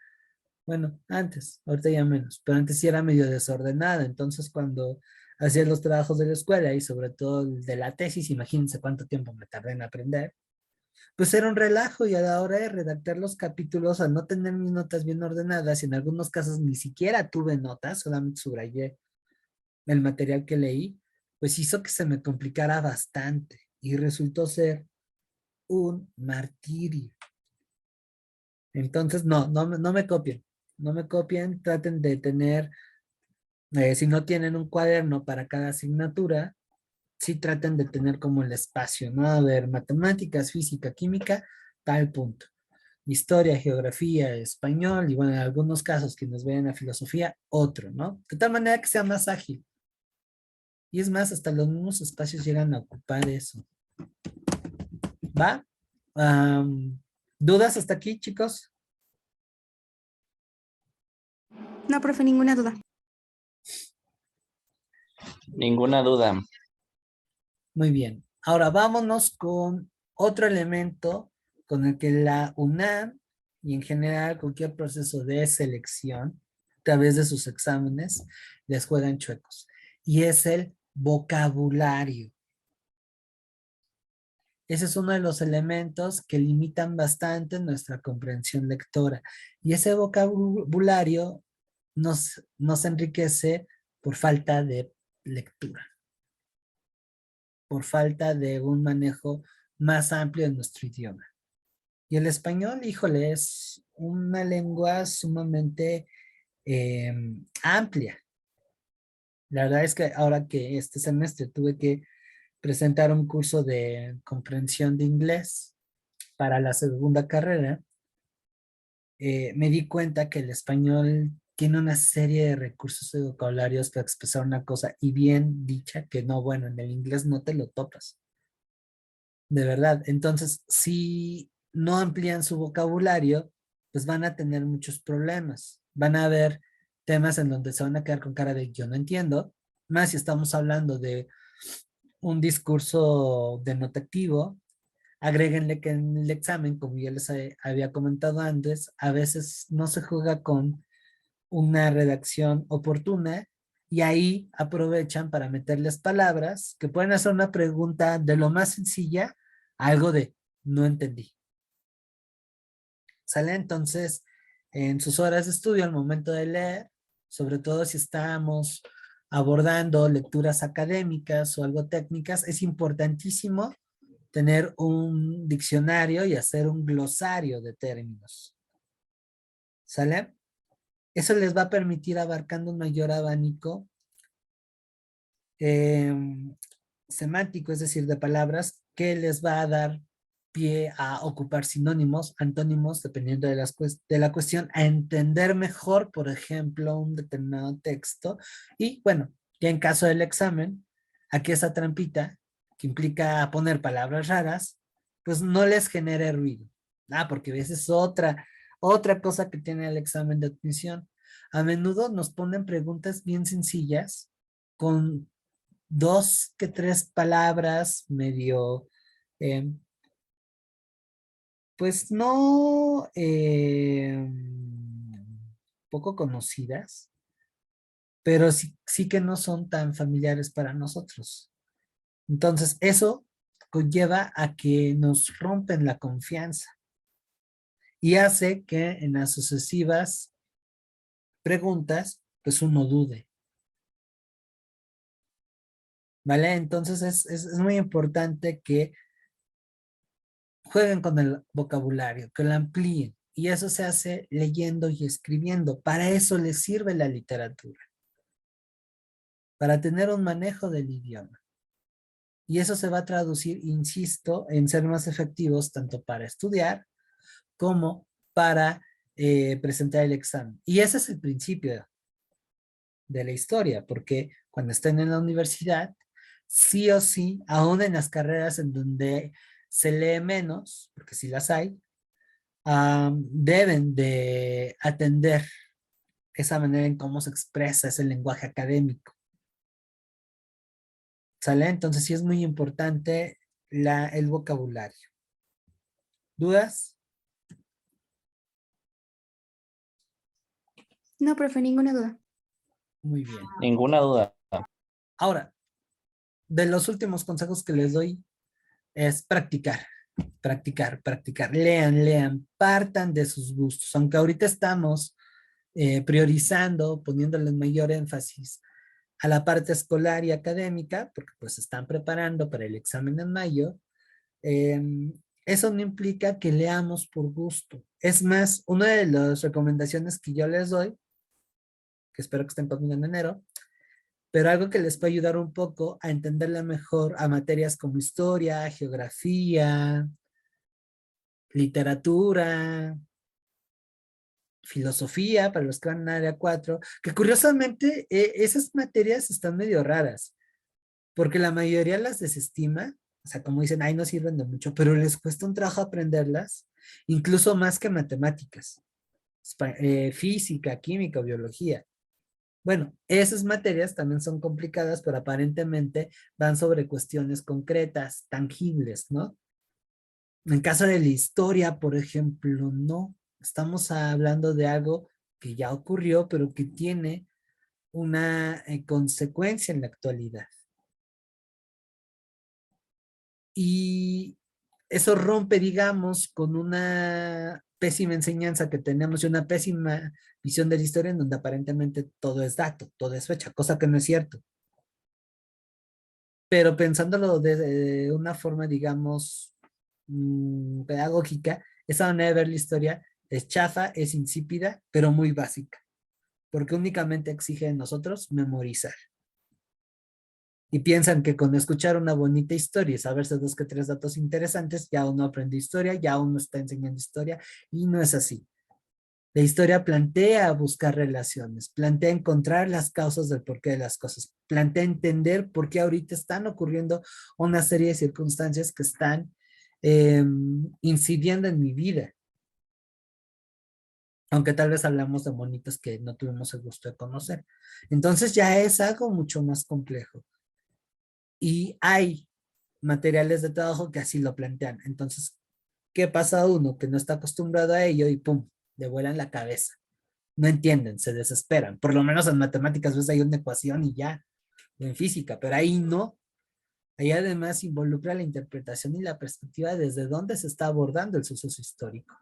bueno, antes, ahorita ya menos, pero antes sí era medio desordenada. Entonces, cuando hacía los trabajos de la escuela y sobre todo el de la tesis, imagínense cuánto tiempo me tardé en aprender, pues era un relajo. Y a la hora de redactar los capítulos, al no tener mis notas bien ordenadas y en algunos casos ni siquiera tuve notas, solamente subrayé el material que leí, pues hizo que se me complicara bastante y resultó ser un martirio. Entonces, no me copien, no me copien, traten de tener, si no tienen un cuaderno para cada asignatura, sí traten de tener como el espacio, ¿no? A ver, matemáticas, física, química, tal punto. Historia, geografía, español y bueno, en algunos casos que nos vean a filosofía, otro, ¿no? De tal manera que sea más ágil. Y es más, hasta los mismos espacios llegan a ocupar eso. ¿Va? ¿Dudas hasta aquí, chicos? No, profe, ninguna duda. Ninguna duda. Muy bien. Ahora vámonos con otro elemento con el que la UNAM y en general cualquier proceso de selección a través de sus exámenes les juegan chuecos. Y es el vocabulario. Ese es uno de los elementos que limitan bastante nuestra comprensión lectora. Y ese vocabulario nos enriquece por falta de lectura, por falta de un manejo más amplio de nuestro idioma. Y el español, híjole, es una lengua sumamente amplia. La verdad es que ahora que este semestre tuve que presentar un curso de comprensión de inglés para la segunda carrera, me di cuenta que el español tiene una serie de recursos y vocabularios para expresar una cosa y bien dicha que no, bueno, en el inglés no te lo topas. De verdad. Entonces, si no amplían su vocabulario, pues van a tener muchos problemas. Van a haber temas en donde se van a quedar con cara de yo no entiendo, más si estamos hablando de un discurso denotativo. Agréguenle que en el examen, como ya les había comentado antes, a veces no se juega con una redacción oportuna y ahí aprovechan para meterles palabras que pueden hacer una pregunta de lo más sencilla a algo de no entendí. ¿Sale? Entonces, en sus horas de estudio, al momento de leer, sobre todo si estamos abordando lecturas académicas o algo técnicas, es importantísimo tener un diccionario y hacer un glosario de términos. ¿Sale? Eso les va a permitir abarcando un mayor abanico semántico, es decir, de palabras, que les va a dar pie a ocupar sinónimos, antónimos, dependiendo de la cuestión, a entender mejor, por ejemplo, un determinado texto. Y bueno, ya en caso del examen, aquí esa trampita, que implica poner palabras raras, pues no les genere ruido. Porque esa es otra cosa que tiene el examen de admisión. A menudo nos ponen preguntas bien sencillas con 2 que 3 palabras medio, pues no poco conocidas, pero sí que no son tan familiares para nosotros. Entonces, eso conlleva a que nos rompen la confianza y hace que en las sucesivas preguntas, pues uno dude. ¿Vale? Entonces es muy importante que jueguen con el vocabulario, que lo amplíen. Y eso se hace leyendo y escribiendo. Para eso les sirve la literatura. Para tener un manejo del idioma. Y eso se va a traducir, insisto, en ser más efectivos tanto para estudiar como para presentar el examen. Y ese es el principio de la historia, porque cuando estén en la universidad, sí o sí, aún en las carreras en donde se lee menos, porque sí las hay, deben de atender esa manera en cómo se expresa ese lenguaje académico. ¿Sale? Entonces sí es muy importante el vocabulario. ¿Dudas? No, profe, ninguna duda. Muy bien. Ninguna duda. Ahora, de los últimos consejos que les doy es practicar, practicar, practicar. Lean, partan de sus gustos. Aunque ahorita estamos priorizando, poniéndole mayor énfasis a la parte escolar y académica, porque pues se están preparando para el examen en mayo, eso no implica que leamos por gusto. Es más, una de las recomendaciones que yo les doy, que espero que estén conmigo en enero, pero algo que les puede ayudar un poco a entenderla mejor a materias como historia, geografía, literatura, filosofía, para los que van en área 4, que curiosamente esas materias están medio raras, porque la mayoría las desestima, o sea, como dicen, ay, no sirven de mucho, pero les cuesta un trabajo aprenderlas, incluso más que matemáticas, física, química, biología. Bueno, esas materias también son complicadas, pero aparentemente van sobre cuestiones concretas, tangibles, ¿no? En caso de la historia, por ejemplo, no. Estamos hablando de algo que ya ocurrió, pero que tiene una consecuencia en la actualidad. Y eso rompe, digamos, con una pésima enseñanza que tenemos y una pésima visión de la historia en donde aparentemente todo es dato, todo es fecha, cosa que no es cierto. Pero pensándolo de una forma, digamos, pedagógica, esa manera de ver la historia es chafa, es insípida, pero muy básica, porque únicamente exige de nosotros memorizar. Y piensan que con escuchar una bonita historia y saberse dos que tres datos interesantes, ya uno aprende historia, ya uno está enseñando historia, y no es así. La historia plantea buscar relaciones, plantea encontrar las causas del porqué de las cosas, plantea entender por qué ahorita están ocurriendo una serie de circunstancias que están incidiendo en mi vida. Aunque tal vez hablamos de monitos que no tuvimos el gusto de conocer. Entonces ya es algo mucho más complejo. Y hay materiales de trabajo que así lo plantean. Entonces, ¿qué pasa a uno que no está acostumbrado a ello y pum, le vuelan la cabeza? No entienden, se desesperan. Por lo menos en matemáticas ves hay una ecuación y ya, o en física, pero ahí no. Ahí además involucra la interpretación y la perspectiva desde dónde se está abordando el suceso histórico.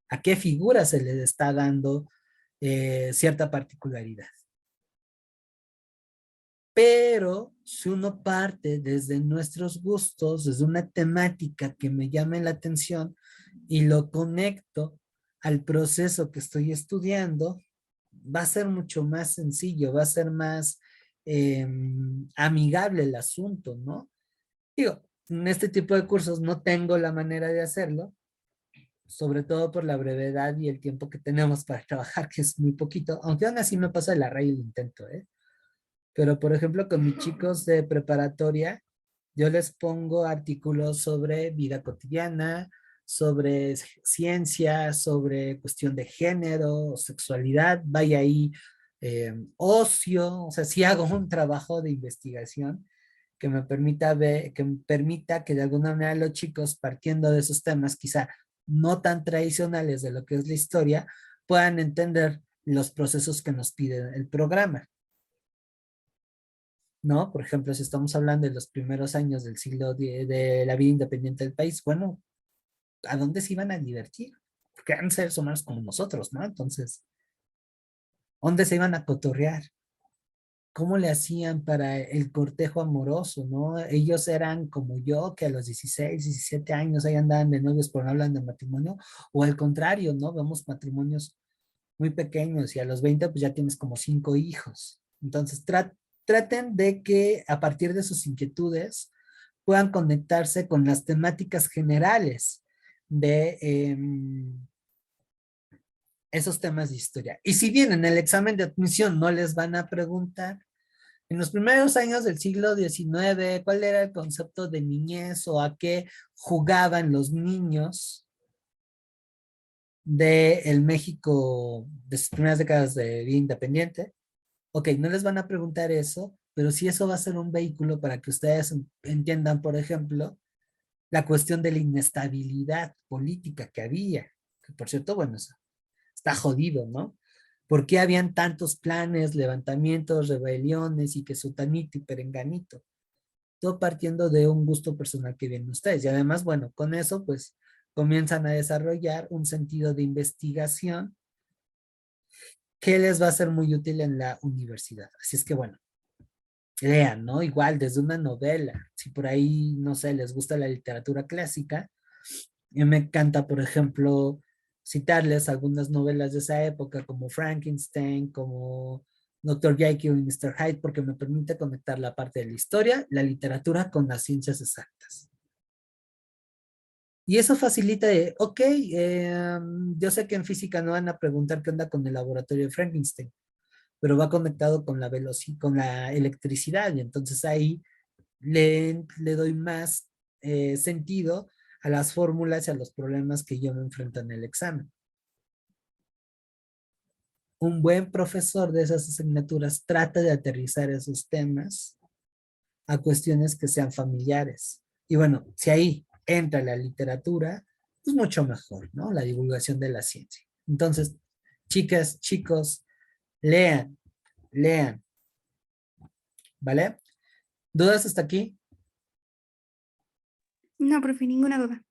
A qué figura se le está dando cierta particularidad. Pero si uno parte desde nuestros gustos, desde una temática que me llame la atención y lo conecto al proceso que estoy estudiando, va a ser mucho más sencillo, va a ser más amigable el asunto, ¿no? Digo, en este tipo de cursos no tengo la manera de hacerlo, sobre todo por la brevedad y el tiempo que tenemos para trabajar, que es muy poquito, aunque aún así me pasa de la raya el intento, ¿eh? Pero, por ejemplo, con mis chicos de preparatoria, yo les pongo artículos sobre vida cotidiana, sobre ciencia, sobre cuestión de género, sexualidad, vaya ahí, ocio, o sea, sí hago un trabajo de investigación que me permita ver, que me permita que de alguna manera los chicos, partiendo de esos temas quizá no tan tradicionales de lo que es la historia, puedan entender los procesos que nos pide el programa. ¿No? Por ejemplo, si estamos hablando de los primeros años del siglo de la vida independiente del país, bueno, ¿a dónde se iban a divertir? Porque eran seres humanos como nosotros, ¿no? Entonces, ¿dónde se iban a cotorrear? ¿Cómo le hacían para el cortejo amoroso, no? Ellos eran como yo, que a los 16, 17 años ahí andaban de novios, pero no hablan de matrimonio, o al contrario, ¿no? Vemos matrimonios muy pequeños y a los 20 pues ya tienes como 5 hijos. Entonces traten de que a partir de sus inquietudes puedan conectarse con las temáticas generales de esos temas de historia. Y si bien en el examen de admisión no les van a preguntar, en los primeros años del siglo XIX, ¿cuál era el concepto de niñez o a qué jugaban los niños del México de sus primeras décadas de vida independiente? Ok, no les van a preguntar eso, pero sí eso va a ser un vehículo para que ustedes entiendan, por ejemplo, la cuestión de la inestabilidad política que había, que por cierto, bueno, está jodido, ¿no? ¿Por qué habían tantos planes, levantamientos, rebeliones y que sutanito y perenganito? Todo partiendo de un gusto personal que vienen ustedes. Y además, bueno, con eso pues comienzan a desarrollar un sentido de investigación que les va a ser muy útil en la universidad. Así es que bueno, lean, ¿no? Igual desde una novela. Si por ahí, no sé, les gusta la literatura clásica, me encanta, por ejemplo, citarles algunas novelas de esa época, como Frankenstein, como Dr. Jekyll y Mr. Hyde, porque me permite conectar la parte de la historia, la literatura con las ciencias exactas. Y eso facilita ok, yo sé que en física no van a preguntar qué onda con el laboratorio de Frankenstein, pero va conectado con la velocidad, con la electricidad, y entonces ahí le doy más sentido a las fórmulas y a los problemas que yo me enfrento en el examen. Un buen profesor de esas asignaturas trata de aterrizar esos temas a cuestiones que sean familiares. Y bueno, si ahí entra la literatura, pues mucho mejor, ¿no? La divulgación de la ciencia. Entonces, chicas, chicos, lean, lean, ¿vale? ¿Dudas hasta aquí? No, profe, ninguna duda.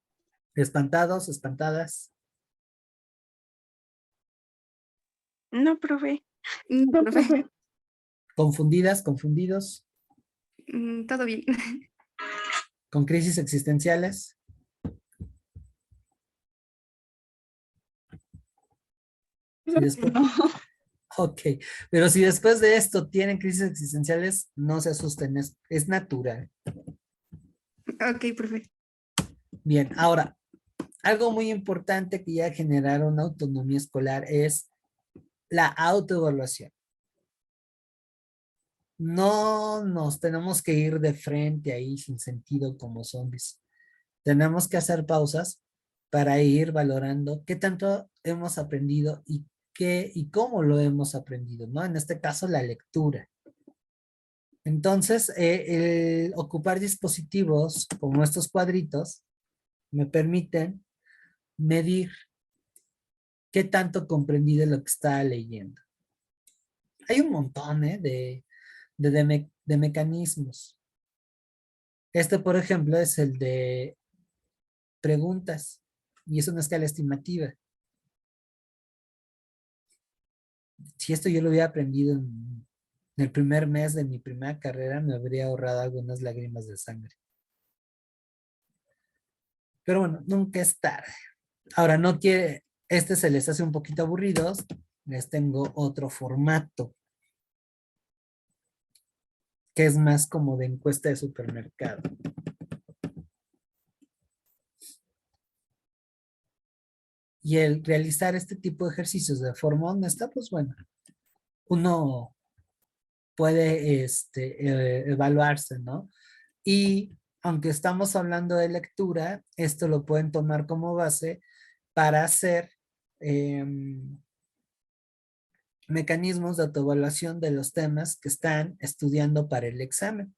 ¿Espantados, espantadas? No, profe. No, No, profe. profe. ¿Confundidas, confundidos? Todo bien. ¿Con crisis existenciales? Si después, No. ok, pero si después de esto tienen crisis existenciales, no se asusten, es natural. Ok, profe. Bien, ahora, algo muy importante que ya generaron autonomía escolar es la autoevaluación. No nos tenemos que ir de frente ahí sin sentido como zombies. Tenemos que hacer pausas para ir valorando qué tanto hemos aprendido y qué y cómo lo hemos aprendido, ¿no? En este caso, la lectura. Entonces, el ocupar dispositivos como estos cuadritos me permiten medir qué tanto comprendí de lo que estaba leyendo. Hay un montón de mecanismos. Este, por ejemplo, es el de preguntas y es una escala estimativa. Si esto yo lo hubiera aprendido en el primer mes de mi primera carrera, me habría ahorrado algunas lágrimas de sangre. Pero bueno, nunca es tarde. Ahora, no quiere, este se les hace un poquito aburridos, les tengo otro formato, que es más como de encuesta de supermercado. Y el realizar este tipo de ejercicios de forma honesta, pues bueno, uno puede evaluarse, ¿no? Y aunque estamos hablando de lectura, esto lo pueden tomar como base para hacer mecanismos de autoevaluación de los temas que están estudiando para el examen.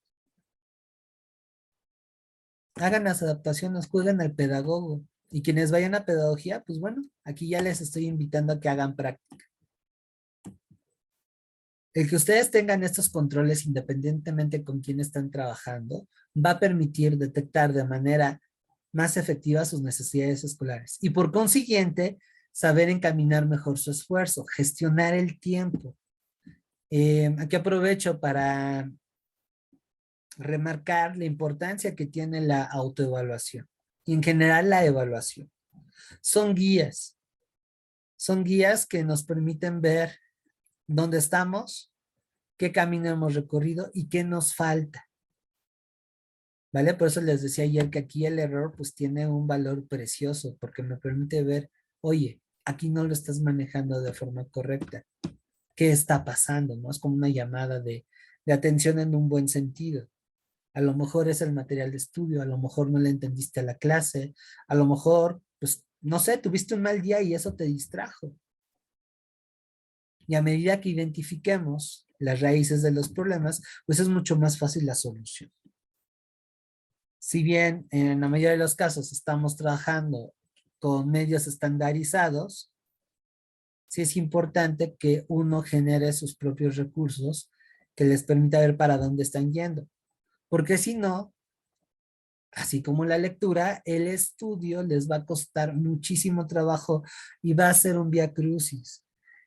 Hagan las adaptaciones, jueguen al pedagogo. Y quienes vayan a pedagogía, pues bueno, aquí ya les estoy invitando a que hagan práctica. El que ustedes tengan estos controles independientemente con quién están trabajando, va a permitir detectar de manera más efectiva sus necesidades escolares. Y por consiguiente, saber encaminar mejor su esfuerzo, gestionar el tiempo. Aquí aprovecho para remarcar la importancia que tiene la autoevaluación y en general la evaluación. Son guías que nos permiten ver dónde estamos, qué camino hemos recorrido y qué nos falta. ¿Vale? Por eso les decía ayer que aquí el error pues tiene un valor precioso porque me permite ver, oye, aquí no lo estás manejando de forma correcta. ¿Qué está pasando? ¿No? Es como una llamada de atención en un buen sentido. A lo mejor es el material de estudio, a lo mejor no le entendiste a la clase, a lo mejor, pues, no sé, tuviste un mal día y eso te distrajo. Y a medida que identifiquemos las raíces de los problemas, pues es mucho más fácil la solución. Si bien en la mayoría de los casos estamos trabajando con medios estandarizados, sí es importante que uno genere sus propios recursos que les permita ver para dónde están yendo. Porque si no, así como la lectura, el estudio les va a costar muchísimo trabajo y va a ser un vía crucis.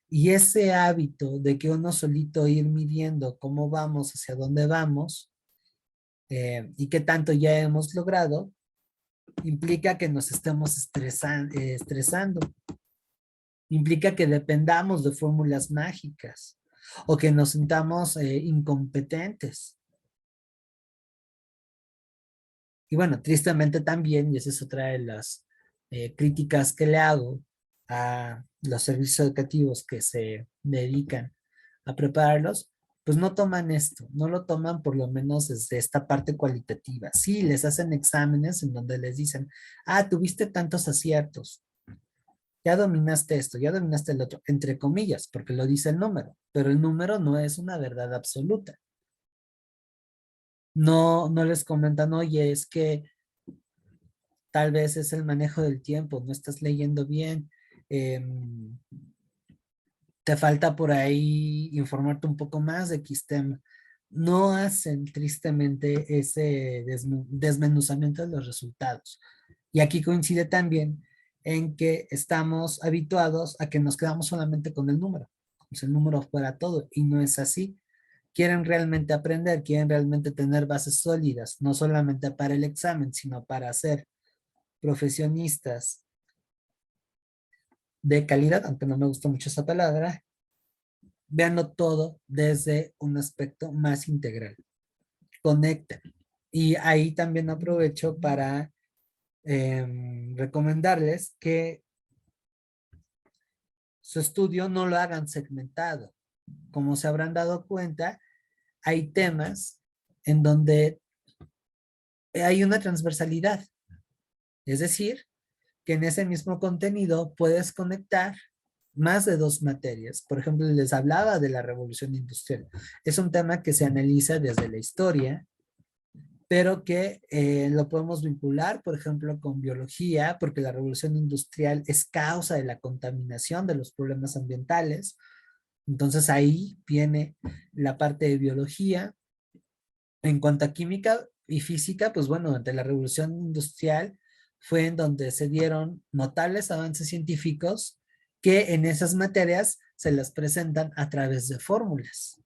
Y ese hábito de que uno solito ir midiendo cómo vamos, hacia dónde vamos y qué tanto ya hemos logrado, implica que nos estemos estresando. Implica que dependamos de fórmulas mágicas o que nos sintamos incompetentes. Y bueno, tristemente también, y esa es otra de las críticas que le hago a los servicios educativos que se dedican a prepararlos, pues no toman esto, no lo toman por lo menos desde esta parte cualitativa. Sí, les hacen exámenes en donde les dicen, ah, tuviste tantos aciertos, ya dominaste esto, ya dominaste el otro, entre comillas, porque lo dice el número, pero el número no es una verdad absoluta. No, no les comentan, oye, es que tal vez es el manejo del tiempo, no estás leyendo bien, te falta por ahí informarte un poco más de X tema. No hacen tristemente ese desmenuzamiento de los resultados. Y aquí coincide también en que estamos habituados a que nos quedamos solamente con el número, como si el número fuera todo, y no es así. Quieren realmente aprender, quieren realmente tener bases sólidas, no solamente para el examen, sino para ser profesionistas de calidad, aunque no me gusta mucho esa palabra, véanlo todo desde un aspecto más integral. Conecten. Y ahí también aprovecho para recomendarles que su estudio no lo hagan segmentado. Como se habrán dado cuenta, hay temas en donde hay una transversalidad. Es decir, que en ese mismo contenido puedes conectar más de dos materias. Por ejemplo, les hablaba de la revolución industrial. Es un tema que se analiza desde la historia, pero que lo podemos vincular, por ejemplo, con biología, porque la revolución industrial es causa de la contaminación, de los problemas ambientales. Entonces ahí viene la parte de biología. En cuanto a química y física, pues bueno, ante la revolución industrial fue en donde se dieron notables avances científicos que en esas materias se las presentan a través de fórmulas,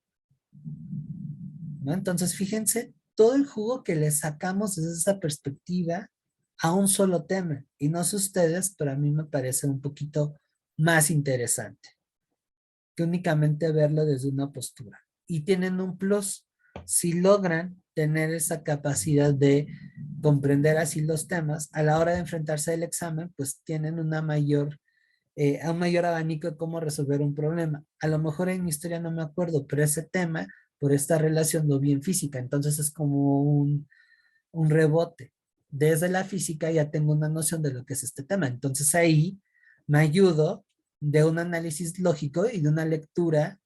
¿no? Entonces, fíjense todo el jugo que le sacamos desde esa perspectiva a un solo tema. Y no sé ustedes, pero a mí me parece un poquito más interesante que únicamente verlo desde una postura. Y tienen un plus si logran tener esa capacidad de comprender así los temas a la hora de enfrentarse al examen, pues tienen una mayor un mayor abanico de cómo resolver un problema. A lo mejor en mi historia no me acuerdo, pero ese tema, por esta relación, lo vi en física, entonces es como un rebote. Desde la física ya tengo una noción de lo que es este tema, entonces ahí me ayudo de un análisis lógico y de una lectura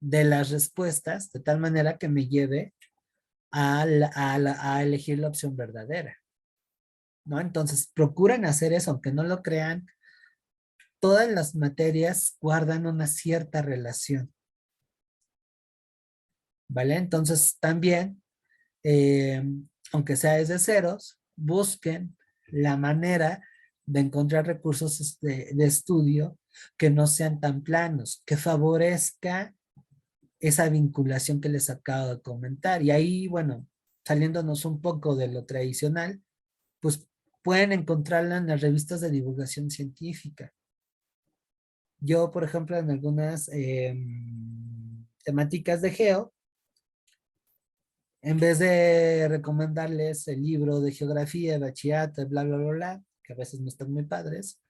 de las respuestas, de tal manera que me lleve a elegir la opción verdadera, ¿no? Entonces, procuren hacer eso, aunque no lo crean, todas las materias guardan una cierta relación, ¿vale? Entonces también, eh, aunque sea desde ceros, busquen la manera de encontrar recursos de estudio que no sean tan planos, que favorezca esa vinculación que les acabo de comentar. Y ahí, bueno, saliéndonos un poco de lo tradicional, pues pueden encontrarla en las revistas de divulgación científica. Yo, por ejemplo, en algunas temáticas de geo, en vez de recomendarles el libro de geografía, bachillerato, bla, bla, bla, bla, que a veces no están muy padres,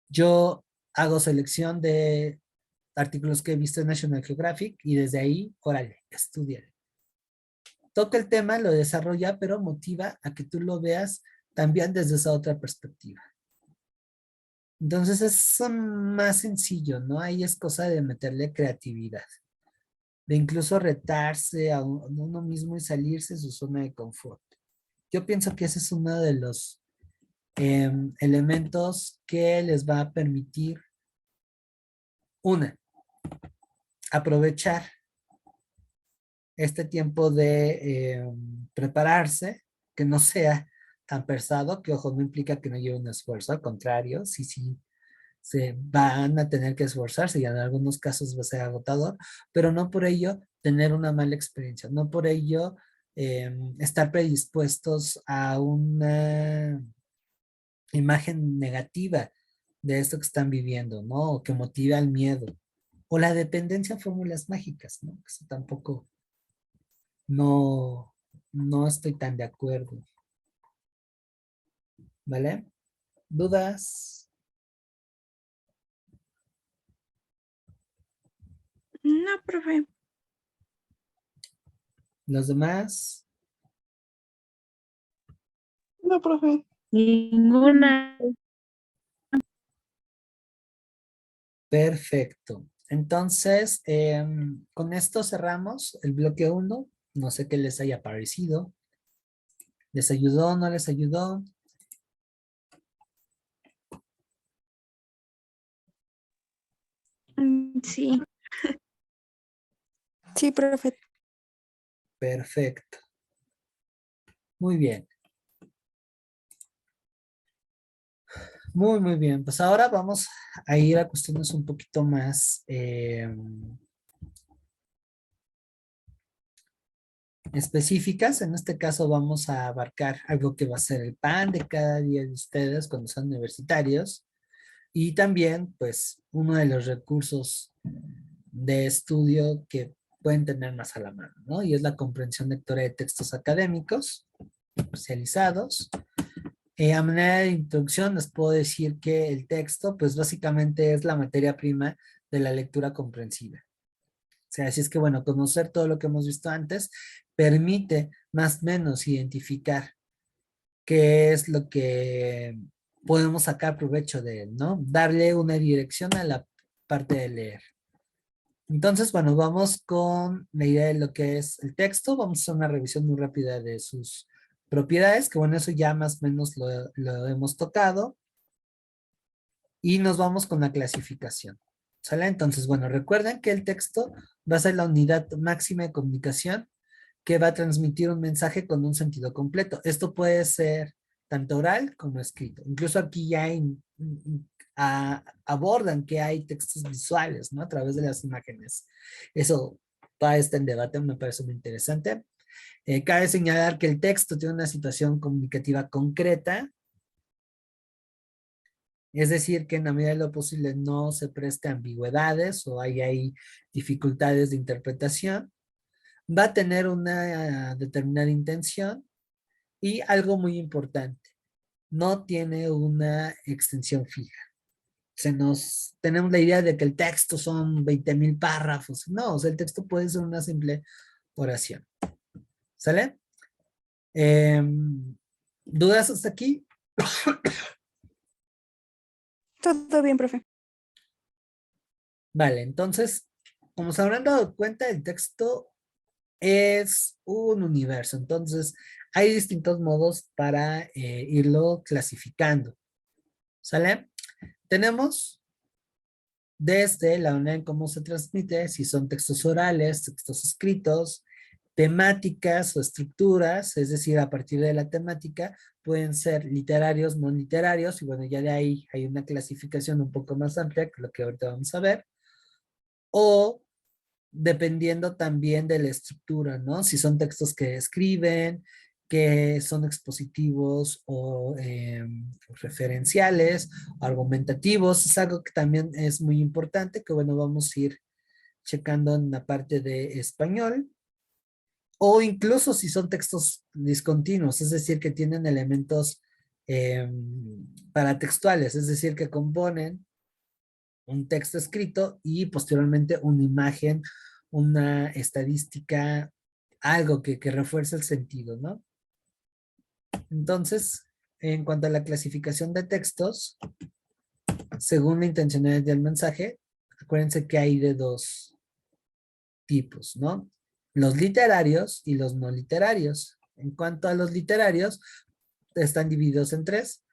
yo hago selección de artículos que he visto en National Geographic y desde ahí, órale, estudia. Toca el tema, lo desarrolla, pero motiva a que tú lo veas también desde esa otra perspectiva. Entonces es más sencillo, ¿no? Ahí es cosa de meterle creatividad, de incluso retarse a uno mismo y salirse de su zona de confort. Yo pienso que ese es uno de los elementos que les va a permitir, una, aprovechar este tiempo de prepararse, que no sea tan pesado, que ojo, no implica que no lleve un esfuerzo, al contrario, sí, se van a tener que esforzarse y en algunos casos va a ser agotador, pero no por ello tener una mala experiencia, no por ello estar predispuestos a una imagen negativa de esto que están viviendo, ¿no? O que motiva el miedo. O la dependencia a fórmulas mágicas, ¿no? Eso tampoco, no, no estoy tan de acuerdo. ¿Vale? ¿Dudas? No, profe. ¿Los demás? No, profe. Ninguna. Perfecto. Entonces, con esto cerramos el bloque 1. No sé qué les haya parecido. ¿Les ayudó? ¿No les ayudó? Sí. Sí, profe. Perfecto. Muy bien. Muy, muy bien. Pues ahora vamos a ir a cuestiones un poquito más específicas. En este caso vamos a abarcar algo que va a ser el pan de cada día de ustedes cuando son universitarios. Y también, pues, uno de los recursos de estudio que pueden tener más a la mano, ¿no? Y es la comprensión lectora de textos académicos especializados. A manera de introducción les puedo decir que el texto, pues básicamente es la materia prima de la lectura comprensiva. O sea, así es que bueno, conocer todo lo que hemos visto antes permite más o menos identificar qué es lo que podemos sacar provecho de él, ¿no? Darle una dirección a la parte de leer. Entonces, bueno, vamos con la idea de lo que es el texto. Vamos a hacer una revisión muy rápida de sus propiedades, que bueno, eso ya más o menos lo hemos tocado. Y nos vamos con la clasificación. ¿Sale? Entonces, bueno, recuerden que el texto va a ser la unidad máxima de comunicación que va a transmitir un mensaje con un sentido completo. Esto puede ser tanto oral como escrito. Incluso aquí ya abordan que hay textos visuales, ¿no? A través de las imágenes. Eso todavía está en debate, me parece muy interesante. Cabe señalar que el texto tiene una situación comunicativa concreta, es decir, que en la medida de lo posible no se preste ambigüedades o hay ahí dificultades de interpretación. Va a tener una determinada intención y algo muy importante, no tiene una extensión fija. Tenemos la idea de que el texto son 20,000 párrafos. No, o sea, el texto puede ser una simple oración. ¿Sale? ¿Dudas hasta aquí? Todo bien, profe. Vale, entonces, como se habrán dado cuenta, el texto es un universo. Entonces, hay distintos modos para irlo clasificando. ¿Sale? Tenemos desde la manera en cómo se transmite, si son textos orales, textos escritos, temáticas o estructuras, es decir, a partir de la temática, pueden ser literarios, no literarios, y bueno, ya de ahí hay una clasificación un poco más amplia, que es lo que ahorita vamos a ver, o dependiendo también de la estructura, ¿no? Si son textos que escriben, que son expositivos o referenciales, argumentativos, es algo que también es muy importante, que bueno, vamos a ir checando en la parte de español, o incluso si son textos discontinuos, es decir, que tienen elementos paratextuales, es decir, que componen un texto escrito y posteriormente una imagen, una estadística, algo que refuerce el sentido, ¿no? Entonces, en cuanto a la clasificación de textos, según la intencionalidad del mensaje, acuérdense que hay de dos tipos, ¿no? Los literarios y los no literarios. En cuanto a los literarios, están divididos en tres.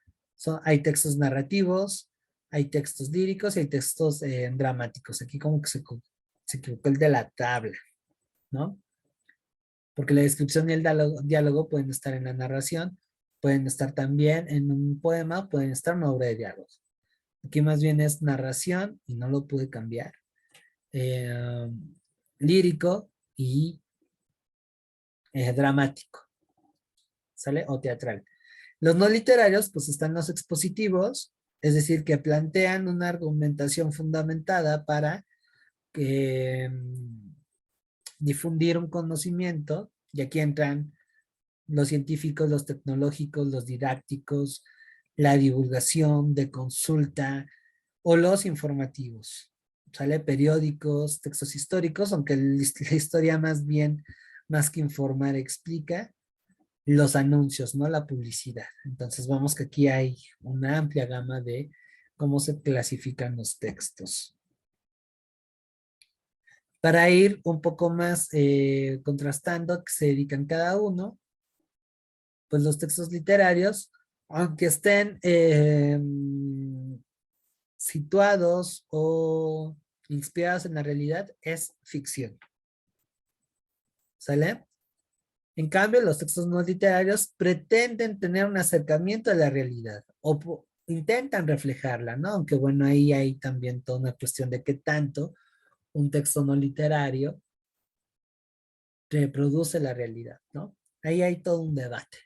Hay textos narrativos, hay textos líricos y hay textos dramáticos. Aquí como que se equivocó el de la tabla, ¿no? Porque la descripción y el diálogo pueden estar en la narración, pueden estar también en un poema, pueden estar en una obra de diálogo. Aquí más bien es narración y no lo pude cambiar. Lírico y dramático, ¿sale? O teatral. Los no literarios, pues están los expositivos, es decir, que plantean una argumentación fundamentada para difundir un conocimiento, y aquí entran los científicos, los tecnológicos, los didácticos, la divulgación de consulta o los informativos. ¿Sale? Periódicos, textos históricos, aunque la historia más bien, más que informar, explica. Los anuncios, ¿no? La publicidad. Entonces vamos que aquí hay una amplia gama de cómo se clasifican los textos. Para ir un poco más contrastando a qué se dedican cada uno, pues los textos literarios, aunque estén situados o inspirados en la realidad, es ficción. ¿Sale? En cambio, los textos no literarios pretenden tener un acercamiento a la realidad intentan reflejarla, ¿no? Aunque bueno, ahí hay también toda una cuestión de qué tanto un texto no literario reproduce la realidad, ¿no? Ahí hay todo un debate.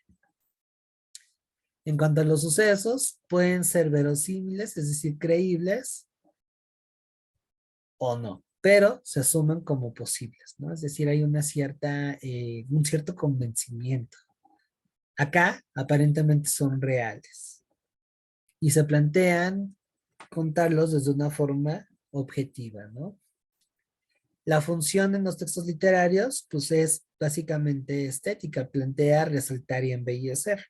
En cuanto a los sucesos, pueden ser verosímiles, es decir, creíbles o no, pero se asumen como posibles, ¿no? Es decir, hay una cierta, un cierto convencimiento. Acá, aparentemente son reales y se plantean contarlos desde una forma objetiva, ¿no? La función en los textos literarios, pues es básicamente estética, plantear, resaltar y embellecer.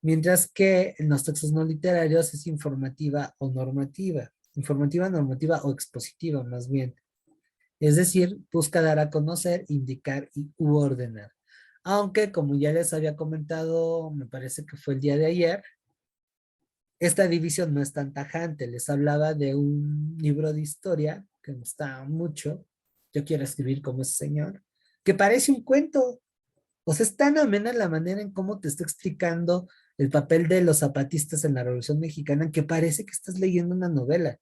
Mientras que en los textos no literarios es informativa o normativa. Informativa, normativa o expositiva, más bien. Es decir, busca dar a conocer, indicar y u ordenar. Aunque, como ya les había comentado, me parece que fue el día de ayer, esta división no es tan tajante. Les hablaba de un libro de historia que me gustaba mucho. Yo quiero escribir como ese señor, que parece un cuento. O sea, es tan amena la manera en cómo te está explicando el papel de los zapatistas en la Revolución Mexicana que parece que estás leyendo una novela.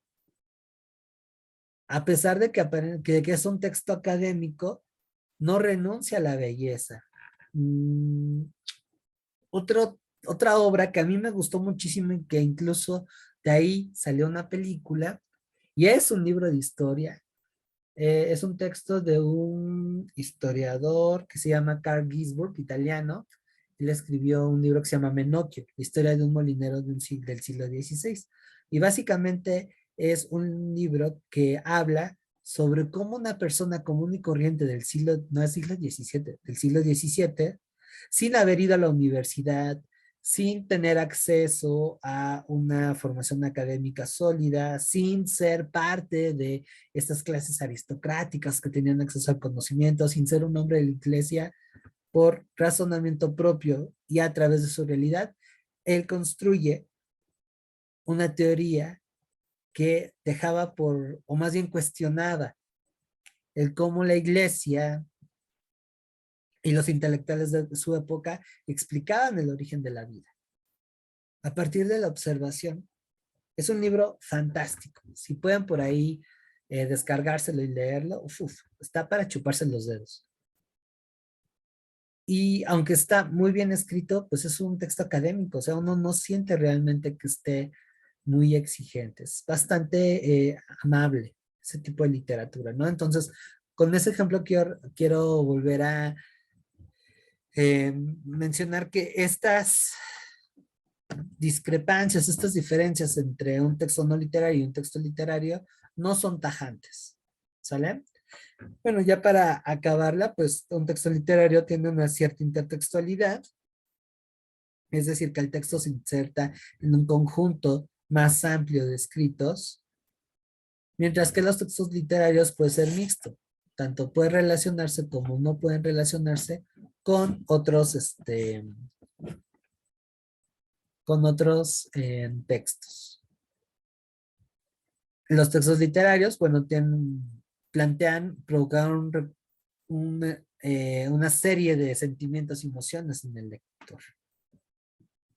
A pesar de que es un texto académico, no renuncia a la belleza. Mm, otra obra que a mí me gustó muchísimo y que incluso de ahí salió una película, y es un libro de historia, es un texto de un historiador que se llama Carl Ginzburg, italiano. Él escribió un libro que se llama Menocchio, la historia de un molinero del siglo XVI. Y básicamente es un libro que habla sobre cómo una persona común y corriente del siglo, no del siglo XVII, del siglo XVII, sin haber ido a la universidad, sin tener acceso a una formación académica sólida, sin ser parte de estas clases aristocráticas que tenían acceso al conocimiento, sin ser un hombre de la iglesia, por razonamiento propio y a través de su realidad, él construye una teoría que dejaba por, o más bien cuestionaba, el cómo la iglesia y los intelectuales de su época explicaban el origen de la vida. A partir de la observación, es un libro fantástico. Si pueden por ahí descargárselo y leerlo, está para chuparse los dedos. Y aunque está muy bien escrito, pues es un texto académico, o sea, uno no siente realmente que esté muy exigente, es bastante amable ese tipo de literatura, ¿no? Entonces, con ese ejemplo quiero volver a mencionar que estas discrepancias, estas diferencias entre un texto no literario y un texto literario no son tajantes, ¿sale? Bueno, ya para acabarla, pues un texto literario tiene una cierta intertextualidad, es decir, que el texto se inserta en un conjunto más amplio de escritos, mientras que los textos literarios pueden ser mixtos, tanto pueden relacionarse como no pueden relacionarse con otros, textos. Los textos literarios, bueno, plantean provocar una serie de sentimientos y emociones en el lector.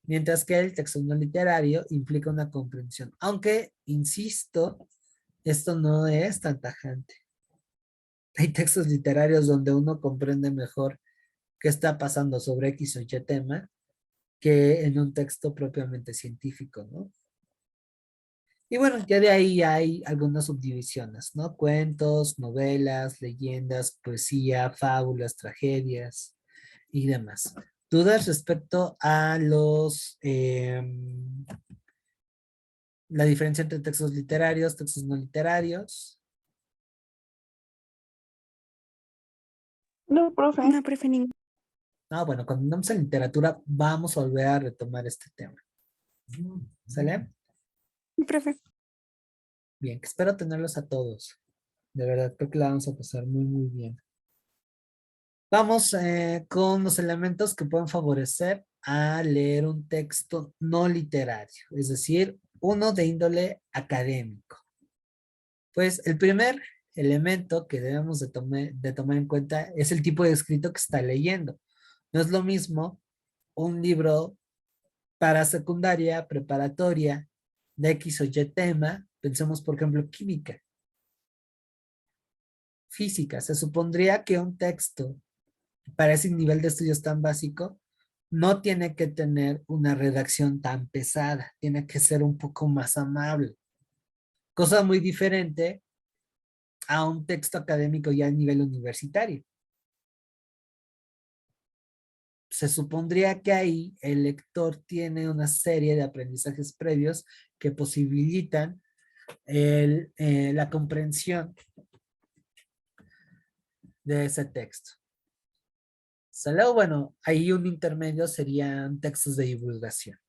Mientras que el texto no literario implica una comprensión. Aunque, insisto, esto no es tan tajante. Hay textos literarios donde uno comprende mejor qué está pasando sobre X o Y tema que en un texto propiamente científico, ¿no? Y bueno, ya de ahí hay algunas subdivisiones, ¿no? Cuentos, novelas, leyendas, poesía, fábulas, tragedias y demás. ¿Dudas respecto a la diferencia entre textos literarios, textos no literarios? No, profe. No, profe, Bueno, cuando andamos en literatura vamos a volver a retomar este tema. ¿Sale? profe. Bien, que espero tenerlos a todos. De verdad, creo que la vamos a pasar muy, muy bien. Vamos con los elementos que pueden favorecer a leer un texto no literario, es decir, uno de índole académico. Pues el primer elemento que debemos de tomar en cuenta es el tipo de escrito que está leyendo. No es lo mismo un libro para secundaria, preparatoria, de X o Y tema, pensemos por ejemplo química, física, se supondría que un texto para ese nivel de estudios tan básico no tiene que tener una redacción tan pesada, tiene que ser un poco más amable. Cosa muy diferente a un texto académico ya a nivel universitario. Se supondría que ahí el lector tiene una serie de aprendizajes previos que posibilitan la comprensión de ese texto. Luego, bueno, ahí un intermedio serían textos de divulgación.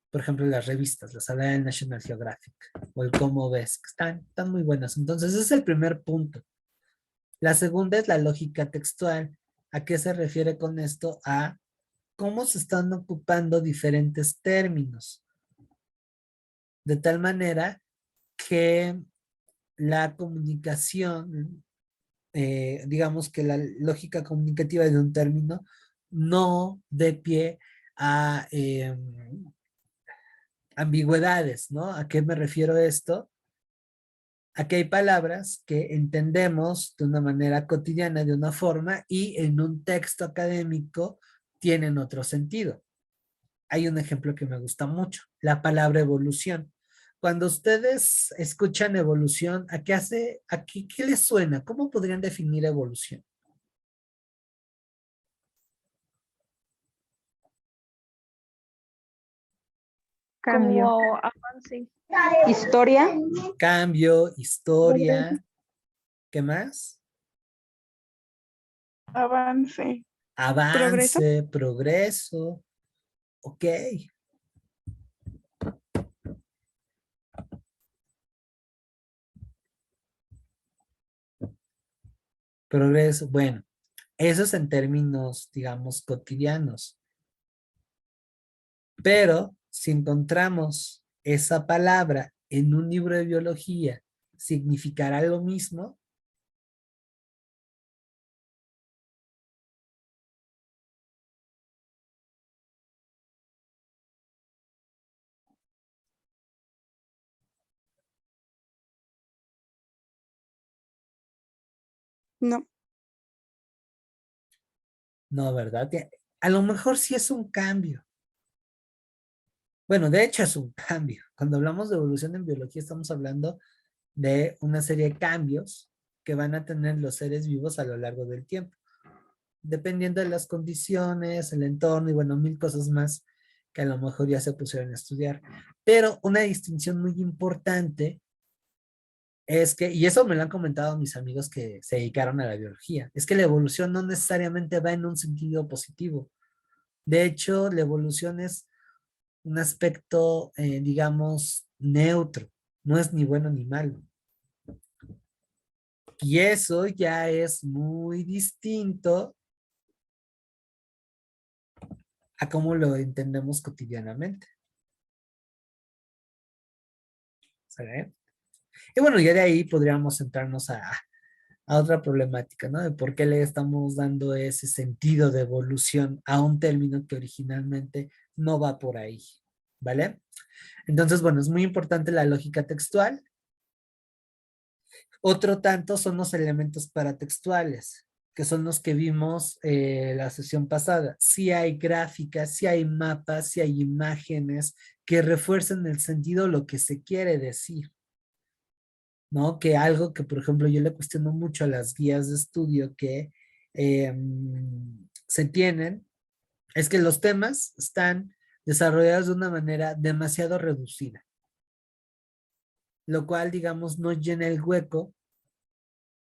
Por ejemplo, las revistas, la sala del National Geographic o el Cómo Ves, que están muy buenas. Entonces, ese es el primer punto. La segunda es la lógica textual. ¿A qué se refiere con esto? A cómo se están ocupando diferentes términos. De tal manera que la comunicación, digamos que la lógica comunicativa de un término no dé pie a ambigüedades, ¿no? ¿A qué me refiero esto? A que hay palabras que entendemos de una manera cotidiana, de una forma, y en un texto académico tienen otro sentido. Hay un ejemplo que me gusta mucho, la palabra evolución. Cuando ustedes escuchan evolución, ¿a qué hace, qué les suena? ¿Cómo podrían definir evolución? Cambio. Como avance. Historia. Cambio, historia, ¿qué más? Avance. Avance, progreso, ok. Progreso, bueno, eso es en términos, digamos, cotidianos. Pero si encontramos esa palabra en un libro de biología, ¿significará lo mismo? No. No, ¿verdad? A lo mejor sí es un cambio. Bueno, de hecho es un cambio. Cuando hablamos de evolución en biología estamos hablando de una serie de cambios que van a tener los seres vivos a lo largo del tiempo, dependiendo de las condiciones, el entorno y bueno, mil cosas más que a lo mejor ya se pusieron a estudiar. Pero una distinción muy importante es que, y eso me lo han comentado mis amigos que se dedicaron a la biología, es que la evolución no necesariamente va en un sentido positivo. De hecho, la evolución es un aspecto, digamos, neutro, no es ni bueno ni malo. Y eso ya es muy distinto a cómo lo entendemos cotidianamente. ¿Sale? Y bueno, ya de ahí podríamos centrarnos a otra problemática, ¿no? De por qué le estamos dando ese sentido de evolución a un término que originalmente no va por ahí, ¿vale? Entonces, bueno, es muy importante la lógica textual. Otro tanto son los elementos paratextuales, que son los que vimos la sesión pasada. Si hay gráficas, si hay mapas, si hay imágenes que refuercen el sentido, lo que se quiere decir. ¿No? Que algo que, por ejemplo, yo le cuestiono mucho a las guías de estudio que se tienen, es que los temas están desarrollados de una manera demasiado reducida, lo cual, digamos, no llena el hueco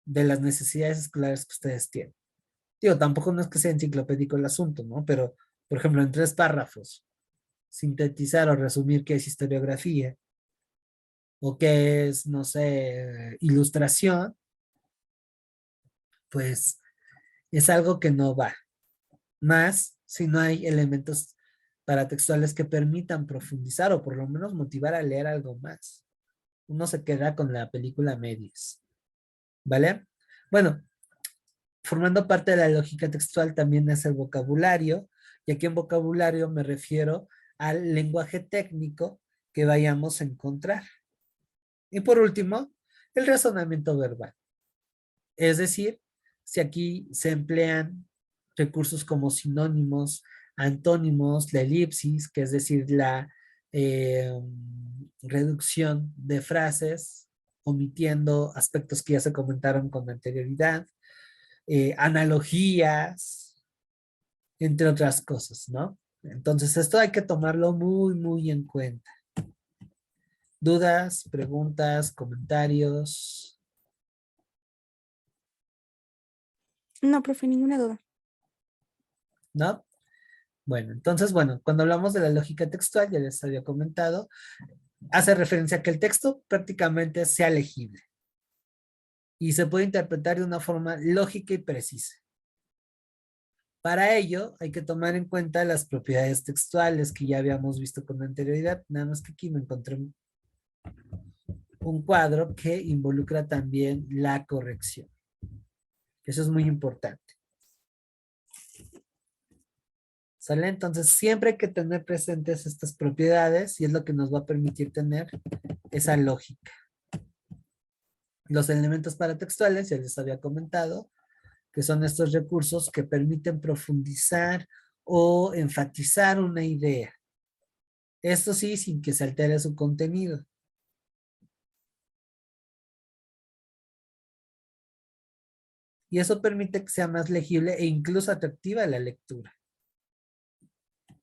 de las necesidades escolares que ustedes tienen. Digo, tampoco no es que sea enciclopédico el asunto, ¿no? Pero, por ejemplo, en 3 párrafos, sintetizar o resumir qué es historiografía, o qué es, no sé, ilustración, pues es algo que no va. Más si no hay elementos paratextuales que permitan profundizar o por lo menos motivar a leer algo más. Uno se queda con la película a medias. ¿Vale? Bueno, formando parte de la lógica textual también es el vocabulario Y aquí en vocabulario me refiero al lenguaje técnico que vayamos a encontrar. Y por último, el razonamiento verbal. Es decir, si aquí se emplean recursos como sinónimos, antónimos, la elipsis, que es decir, la reducción de frases, omitiendo aspectos que ya se comentaron con anterioridad, analogías, entre otras cosas, ¿no? Entonces, esto hay que tomarlo muy, muy en cuenta. ¿Dudas, preguntas, comentarios? No, profe, ninguna duda. ¿No? Bueno, entonces, bueno, cuando hablamos de la lógica textual, ya les había comentado, hace referencia a que el texto prácticamente sea legible y se puede interpretar de una forma lógica y precisa. Para ello, hay que tomar en cuenta las propiedades textuales que ya habíamos visto con anterioridad, nada más que aquí me encontré un cuadro que involucra también la corrección. Eso es muy importante. ¿Sale? Entonces, siempre hay que tener presentes estas propiedades y es lo que nos va a permitir tener esa lógica. Los elementos paratextuales, ya les había comentado, que son estos recursos que permiten profundizar o enfatizar una idea. Esto sí, sin que se altere su contenido. Y eso permite que sea más legible e incluso atractiva la lectura.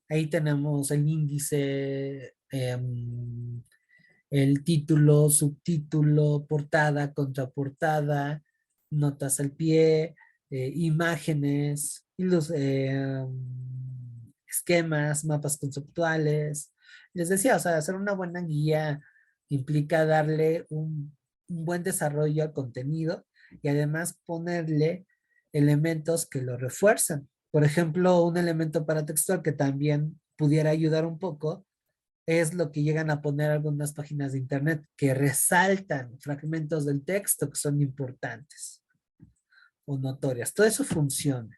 Ahí tenemos el índice, el título, subtítulo, portada, contraportada, notas al pie, imágenes, esquemas, mapas conceptuales. Les decía, o sea, hacer una buena guía implica darle un buen desarrollo al contenido y además ponerle elementos que lo refuerzan. Por ejemplo, un elemento paratextual que también pudiera ayudar un poco es lo que llegan a poner algunas páginas de internet que resaltan fragmentos del texto que son importantes o notorias. Todo eso funciona.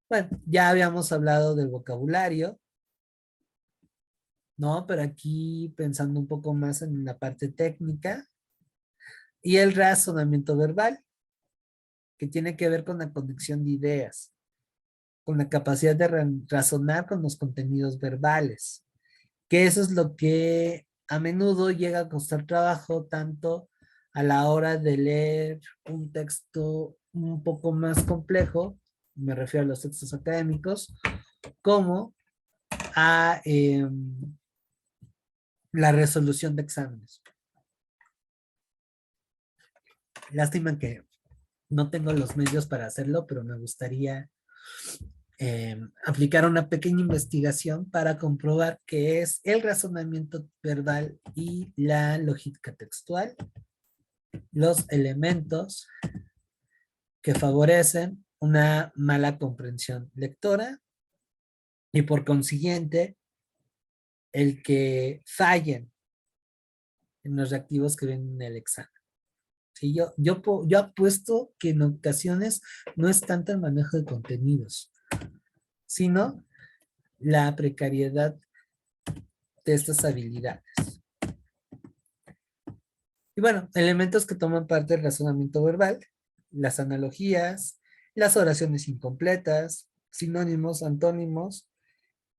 Bueno, ya habíamos hablado del vocabulario, ¿no? Pero aquí pensando un poco más en la parte técnica y el razonamiento verbal, que tiene que ver con la conexión de ideas, con la capacidad de razonar con los contenidos verbales, que eso es lo que a menudo llega a costar trabajo tanto a la hora de leer un texto un poco más complejo, me refiero a los textos académicos, como a la resolución de exámenes. Lástima que no tengo los medios para hacerlo, pero me gustaría aplicar una pequeña investigación para comprobar qué es el razonamiento verbal y la lógica textual, los elementos que favorecen una mala comprensión lectora y por consiguiente el que fallen en los reactivos que ven en el examen. Sí, yo apuesto que en ocasiones no es tanto el manejo de contenidos, sino la precariedad de estas habilidades. Y bueno, elementos que toman parte del razonamiento verbal, las analogías, las oraciones incompletas, sinónimos, antónimos,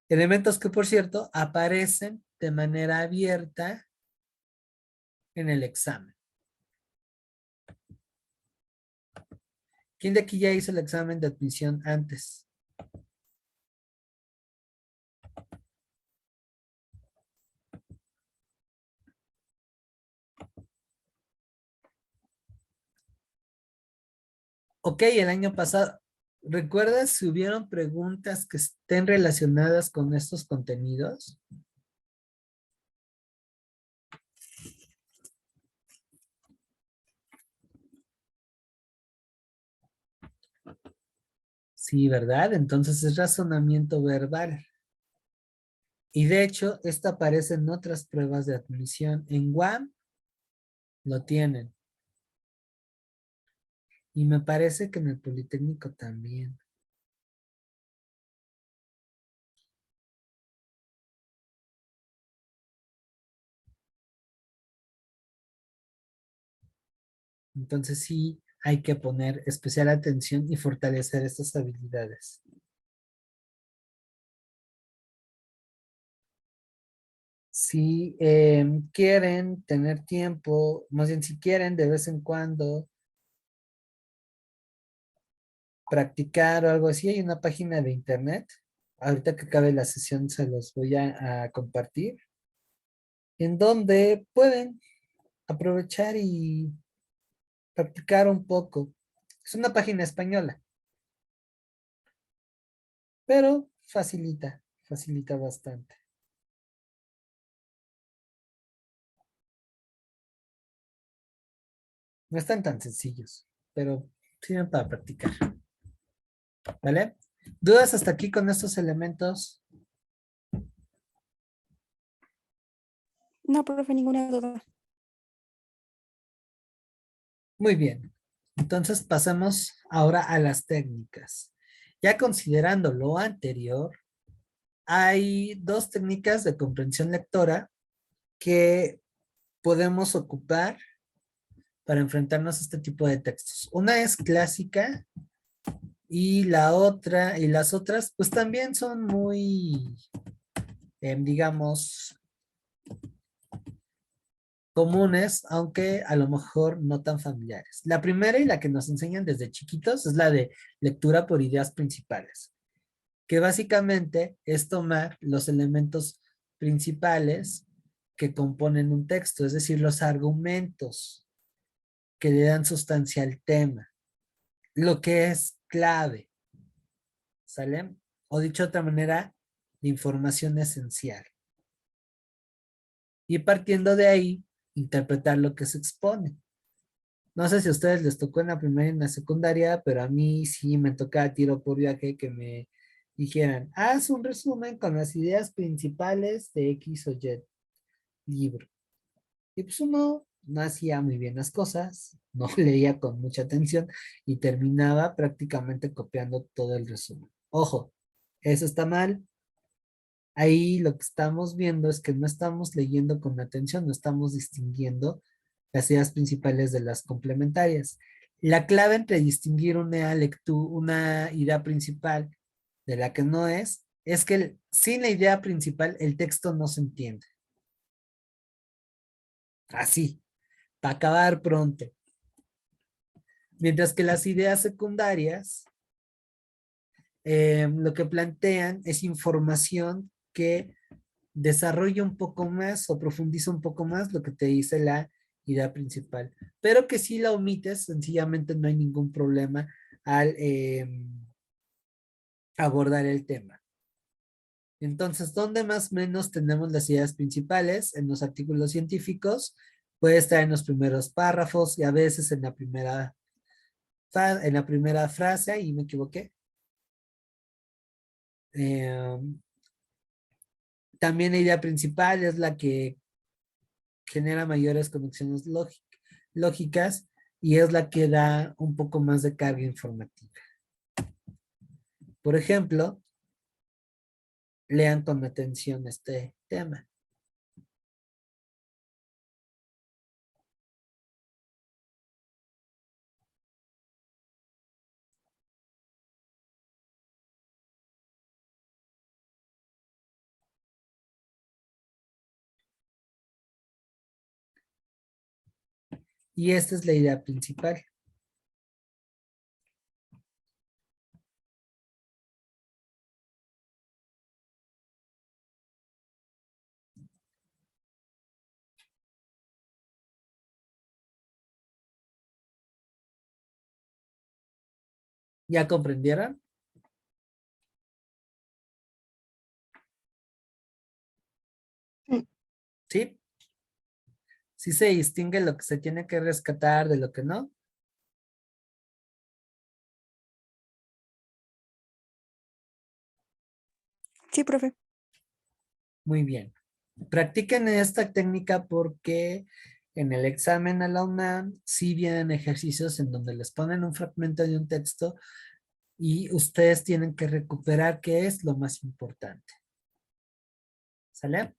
elementos que por cierto aparecen de manera abierta en el examen. ¿Quién de aquí ya hizo el examen de admisión antes? Ok, el año pasado. ¿Recuerdas si hubieron preguntas que estén relacionadas con estos contenidos? Sí, ¿verdad? Entonces es razonamiento verbal. Y de hecho, esta aparece en otras pruebas de admisión. En UAM lo tienen. Y me parece que en el Politécnico también. Entonces sí hay que poner especial atención y fortalecer estas habilidades. Si quieren tener tiempo, más bien si quieren de vez en cuando practicar o algo así, hay una página de internet. Ahorita que acabe la sesión se los voy a compartir. En donde pueden aprovechar y practicar un poco. Es una página española, pero facilita bastante. No están tan sencillos, pero sirven para practicar. ¿Vale? ¿Dudas hasta aquí con estos elementos? No, profe, ninguna duda. Muy bien. Entonces pasamos ahora a las técnicas. Ya considerando lo anterior, hay dos técnicas de comprensión lectora que podemos ocupar para enfrentarnos a este tipo de textos. Una es clásica y las otras pues también son muy, digamos, comunes, aunque a lo mejor no tan familiares. La primera y la que nos enseñan desde chiquitos es la de lectura por ideas principales, que básicamente es tomar los elementos principales que componen un texto, es decir, los argumentos que le dan sustancia al tema, lo que es clave, ¿sale? O dicho de otra manera, la información esencial. Y partiendo de ahí, interpretar lo que se expone. No sé si a ustedes les tocó en la primaria y en la secundaria, pero a mí sí me tocaba tiro por viaje que me dijeran, haz un resumen con las ideas principales de X o Y libro. Y pues uno no hacía muy bien las cosas, no leía con mucha atención y terminaba prácticamente copiando todo el resumen. Ojo, eso está mal. Ahí lo que estamos viendo es que no estamos leyendo con atención, no estamos distinguiendo las ideas principales de las complementarias. La clave entre distinguir una idea principal de la que no es que sin la idea principal el texto no se entiende. Así, para acabar pronto. Mientras que las ideas secundarias lo que plantean es información que desarrolla un poco más o profundiza un poco más lo que te dice la idea principal. Pero que si la omites, sencillamente no hay ningún problema al abordar el tema. Entonces, ¿dónde más o menos tenemos las ideas principales? En los artículos científicos, puede estar en los primeros párrafos y a veces en la primera frase, ahí me equivoqué. También la idea principal es la que genera mayores conexiones lógicas y es la que da un poco más de carga informativa. Por ejemplo, lean con atención este tema. Y esta es la idea principal. ¿Ya comprendieron? Sí. ¿Sí? ¿Sí se distingue lo que se tiene que rescatar de lo que no? Sí, profe. Muy bien. Practiquen esta técnica porque en el examen a la UNAM sí vienen ejercicios en donde les ponen un fragmento de un texto y ustedes tienen que recuperar qué es lo más importante. ¿Sale?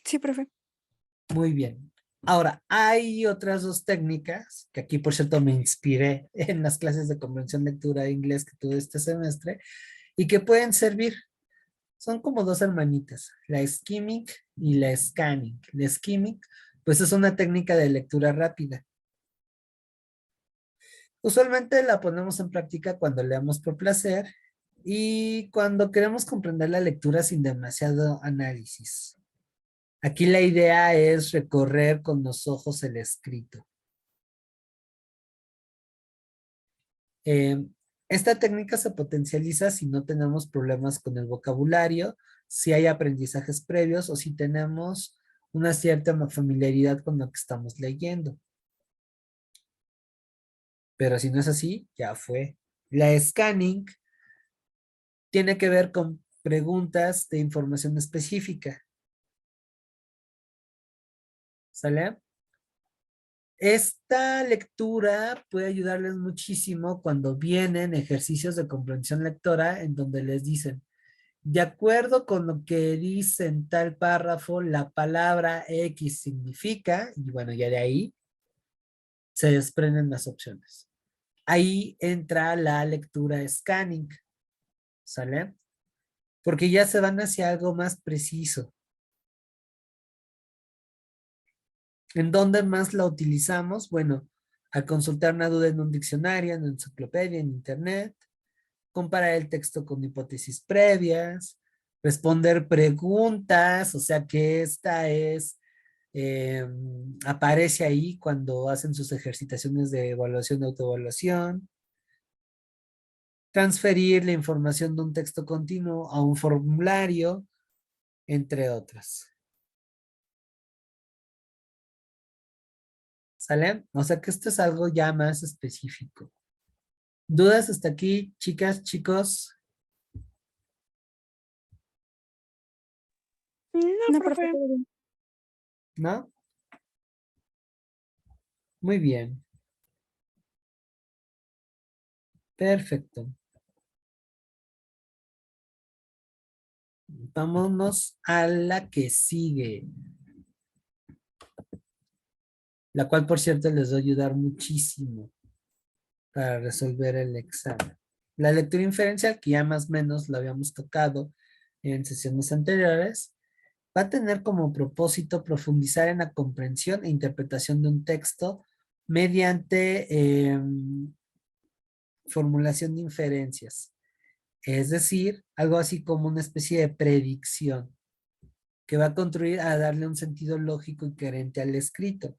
Sí, profe. Muy bien. Ahora, hay otras dos técnicas, que aquí por cierto me inspiré en las clases de comprensión lectura de inglés que tuve este semestre, y que pueden servir. Son como dos hermanitas, la skimming y la scanning. La skimming, pues es una técnica de lectura rápida. Usualmente la ponemos en práctica cuando leamos por placer y cuando queremos comprender la lectura sin demasiado análisis. Aquí la idea es recorrer con los ojos el escrito. Eh, Esta técnica se potencializa si no tenemos problemas con el vocabulario, si hay aprendizajes previos o si tenemos una cierta familiaridad con lo que estamos leyendo. Pero si no es así, ya fue. La scanning tiene que ver con preguntas de información específica. ¿Sale? Esta lectura puede ayudarles muchísimo cuando vienen ejercicios de comprensión lectora en donde les dicen, de acuerdo con lo que dice en tal párrafo, la palabra X significa, y bueno, ya de ahí se desprenden las opciones. Ahí entra la lectura scanning, ¿sale? Porque ya se van hacia algo más preciso. ¿En dónde más la utilizamos? Bueno, al consultar una duda en un diccionario, en una enciclopedia, en internet, comparar el texto con hipótesis previas, responder preguntas, o sea que esta es, aparece ahí cuando hacen sus ejercitaciones de evaluación de autoevaluación, transferir la información de un texto continuo a un formulario, entre otras. ¿Sale? O sea que esto es algo ya más específico. ¿Dudas hasta aquí, chicas, chicos? No, No, profe. profe. ¿No? Muy bien. Perfecto. Vámonos a la que sigue. La cual, por cierto, les va a ayudar muchísimo para resolver el examen. La lectura inferencial, que ya más o menos la habíamos tocado en sesiones anteriores, va a tener como propósito profundizar en la comprensión e interpretación de un texto mediante formulación de inferencias. Es decir, algo así como una especie de predicción que va a construir a darle un sentido lógico y coherente al escrito.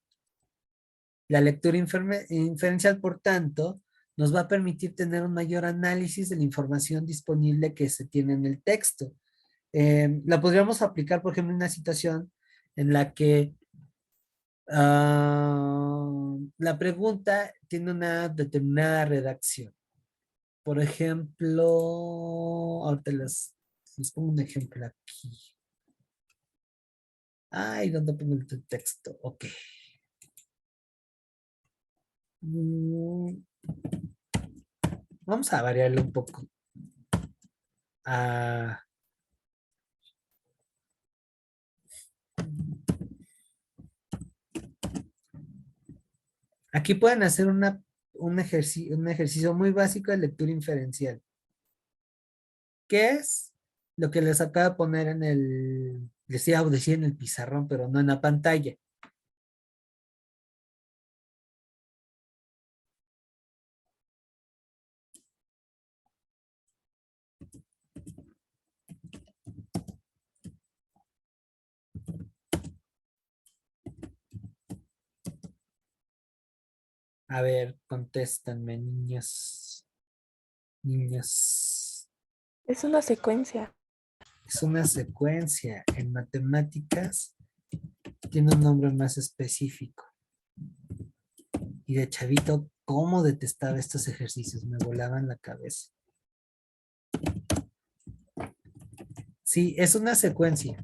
La lectura inferencial, por tanto, nos va a permitir tener un mayor análisis de la información disponible que se tiene en el texto. La podríamos aplicar, por ejemplo, en una situación en la que la pregunta tiene una determinada redacción. Por ejemplo, ahorita les pongo un ejemplo aquí. Ay, ¿dónde pongo el texto? Ok. Vamos a variarlo un poco. Ah, aquí pueden hacer un ejercicio muy básico de lectura inferencial. ¿Qué es? Lo que les acabo de poner en el, les iba a decir en el pizarrón, pero no en la pantalla. A ver, contéstanme, niños. Niños. Es una secuencia. Es una secuencia. En matemáticas tiene un nombre más específico. Y de chavito, cómo detestaba estos ejercicios. Me volaban la cabeza. Sí, es una secuencia,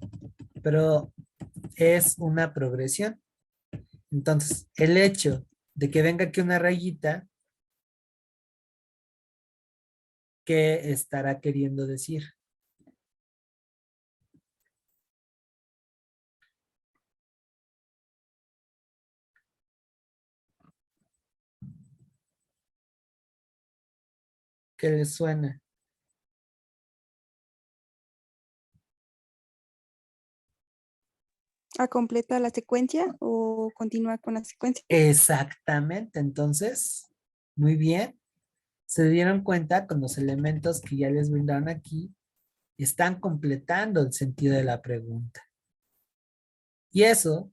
pero es una progresión. Entonces, el hecho de que venga aquí una rayita, ¿qué estará queriendo decir? ¿Qué les suena? ¿A completa la secuencia o continúa con la secuencia? Exactamente, entonces, muy bien. Se dieron cuenta con los elementos que ya les brindaron aquí, están completando el sentido de la pregunta. Y eso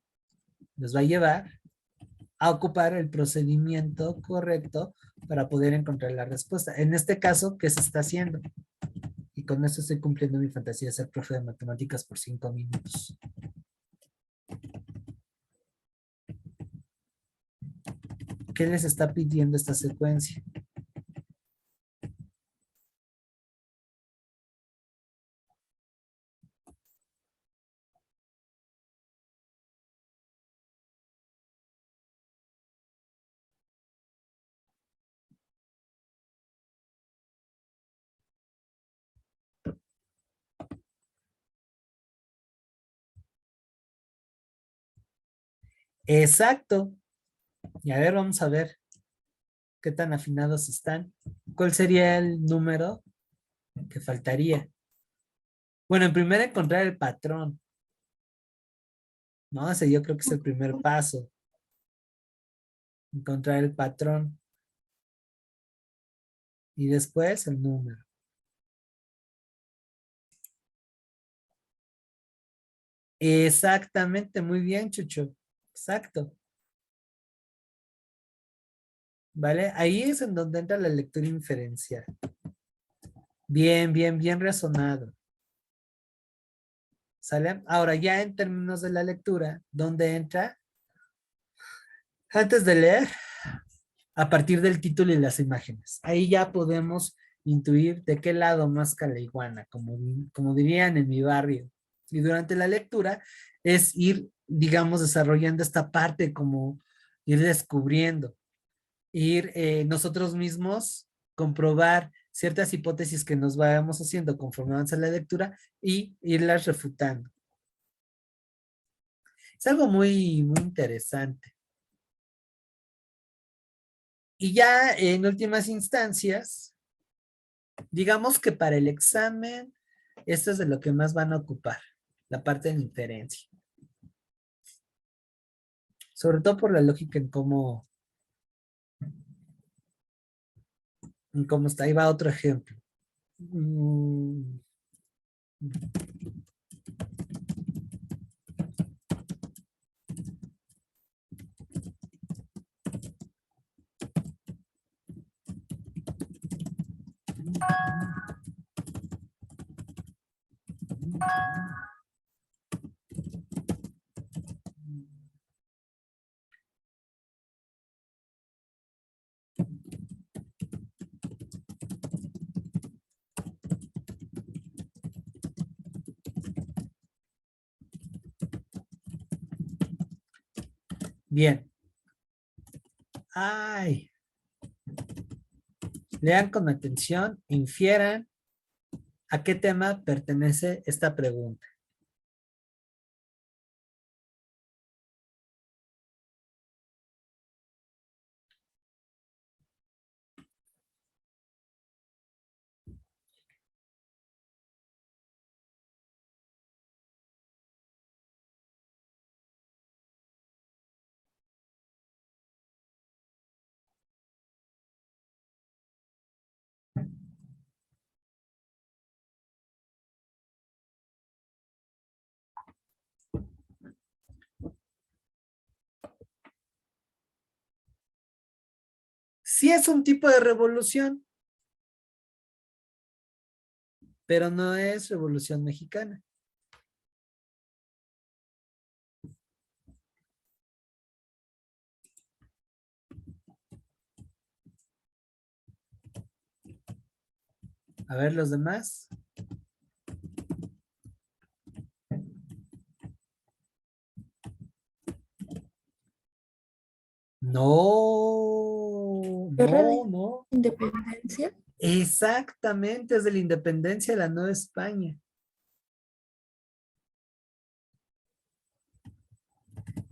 nos va a llevar a ocupar el procedimiento correcto para poder encontrar la respuesta. En este caso, ¿qué se está haciendo? Y con eso estoy cumpliendo mi fantasía de ser profe de matemáticas por 5 minutos. ¿Qué les está pidiendo esta secuencia? Exacto. Y a ver, vamos a ver qué tan afinados están. ¿Cuál sería el número que faltaría? Bueno, en primer encontrar el patrón. No, ese yo creo que es el primer paso. Encontrar el patrón. Y después el número. Exactamente, muy bien, Chucho. Exacto. ¿Vale? Ahí es en donde entra la lectura inferencial. Bien, bien, bien razonado. ¿Sale? Ahora ya en términos de la lectura, ¿dónde entra? Antes de leer, a partir del título y las imágenes. Ahí ya podemos intuir de qué lado masca la iguana, como dirían en mi barrio. Y durante la lectura es ir, digamos, desarrollando esta parte, como ir descubriendo, ir nosotros mismos comprobar ciertas hipótesis que nos vayamos haciendo conforme avanza la lectura y irlas refutando. Es algo muy, muy interesante. Y ya en últimas instancias, digamos que para el examen, esto es de lo que más van a ocupar, la parte de la inferencia. Sobre todo por la lógica en cómo está. Ahí va otro ejemplo. Bien. Ay. Lean con atención, infieran a qué tema pertenece esta pregunta. Sí es un tipo de revolución, pero no es revolución mexicana. A ver los demás. No, ¿Guerra de no. independencia? Exactamente, es de la independencia de la Nueva España.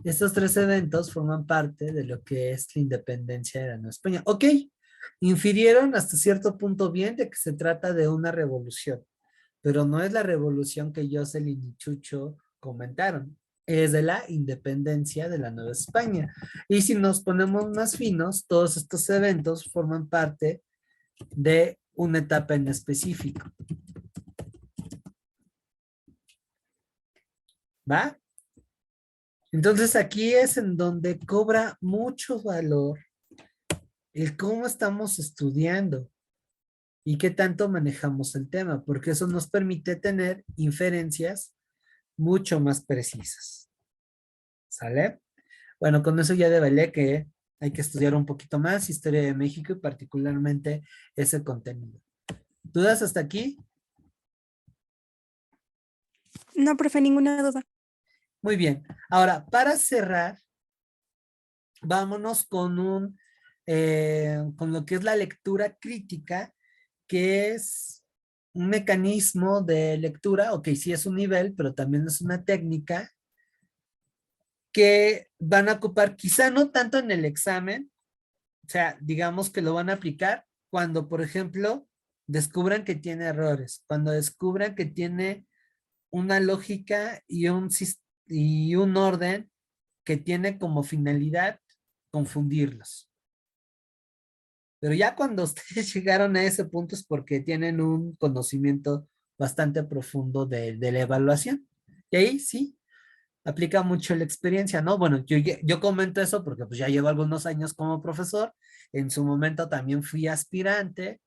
Estos tres eventos forman parte de lo que es la independencia de la Nueva España. Ok, Infirieron hasta cierto punto bien de que se trata de una revolución, pero no es la revolución que Jocelyn y Chucho comentaron, es de la independencia de la Nueva España. Y si nos ponemos más finos, todos estos eventos forman parte de una etapa en específico. ¿Va? Entonces aquí es en donde cobra mucho valor el cómo estamos estudiando y qué tanto manejamos el tema, porque eso nos permite tener inferencias mucho más precisas. ¿Sale? Bueno, con eso ya develé que hay que estudiar un poquito más historia de México y particularmente ese contenido. ¿Dudas hasta aquí? No, profe, ninguna duda. Muy bien. Ahora, para cerrar, vámonos con con lo que es la lectura crítica, que es un mecanismo de lectura, ok, sí es un nivel, pero también es una técnica que van a ocupar quizá no tanto en el examen, o sea, digamos que lo van a aplicar cuando, por ejemplo, descubran que tiene errores, cuando descubran que tiene una lógica y y un orden que tiene como finalidad confundirlos. Pero ya cuando ustedes llegaron a ese punto es porque tienen un conocimiento bastante profundo de la evaluación. Y ahí sí, aplica mucho la experiencia, ¿no? Bueno, yo comento eso porque pues ya llevo algunos años como profesor. En su momento también fui aspirante.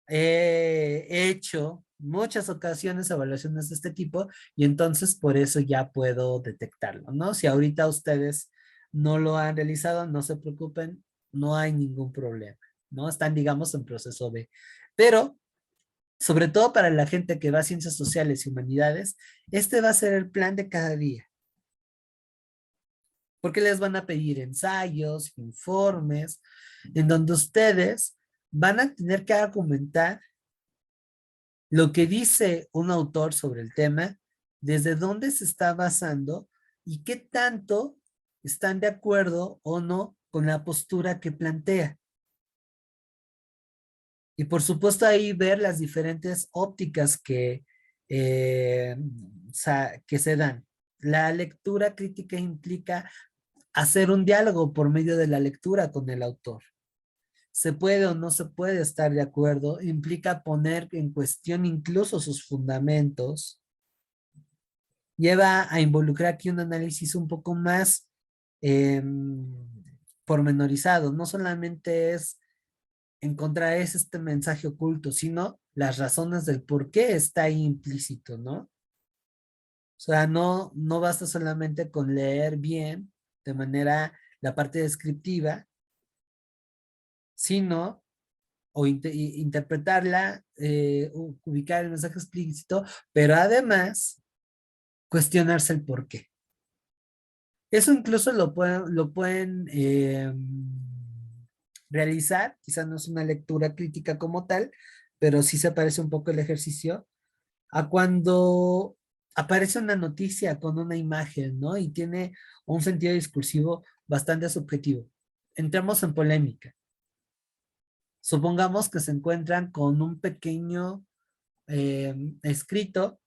He hecho muchas ocasiones evaluaciones de este tipo y entonces por eso ya puedo detectarlo, ¿no? Si ahorita ustedes no lo han realizado, no se preocupen, no hay ningún problema, ¿no? Están, digamos, en proceso B. Pero, sobre todo para la gente que va a ciencias sociales y humanidades, este va a ser el plan de cada día. Porque les van a pedir ensayos, informes, en donde ustedes van a tener que argumentar lo que dice un autor sobre el tema, desde dónde se está basando y qué tanto están de acuerdo o no con la postura que plantea. Y por supuesto ahí ver las diferentes ópticas que se dan. La lectura crítica implica hacer un diálogo por medio de la lectura con el autor. Se puede o no se puede estar de acuerdo, implica poner en cuestión incluso sus fundamentos, lleva a involucrar aquí un análisis un poco más pormenorizado, no solamente es encontrar este mensaje oculto, sino las razones del por qué está ahí implícito, ¿no? O sea, no basta solamente con leer bien de manera la parte descriptiva, sino o interpretarla, ubicar el mensaje explícito, pero además cuestionarse el por qué. Eso incluso lo pueden realizar, quizás no es una lectura crítica como tal, pero sí se parece un poco el ejercicio a cuando aparece una noticia con una imagen, ¿no? Y tiene un sentido discursivo bastante subjetivo. Entramos en polémica. Supongamos que se encuentran con un pequeño escrito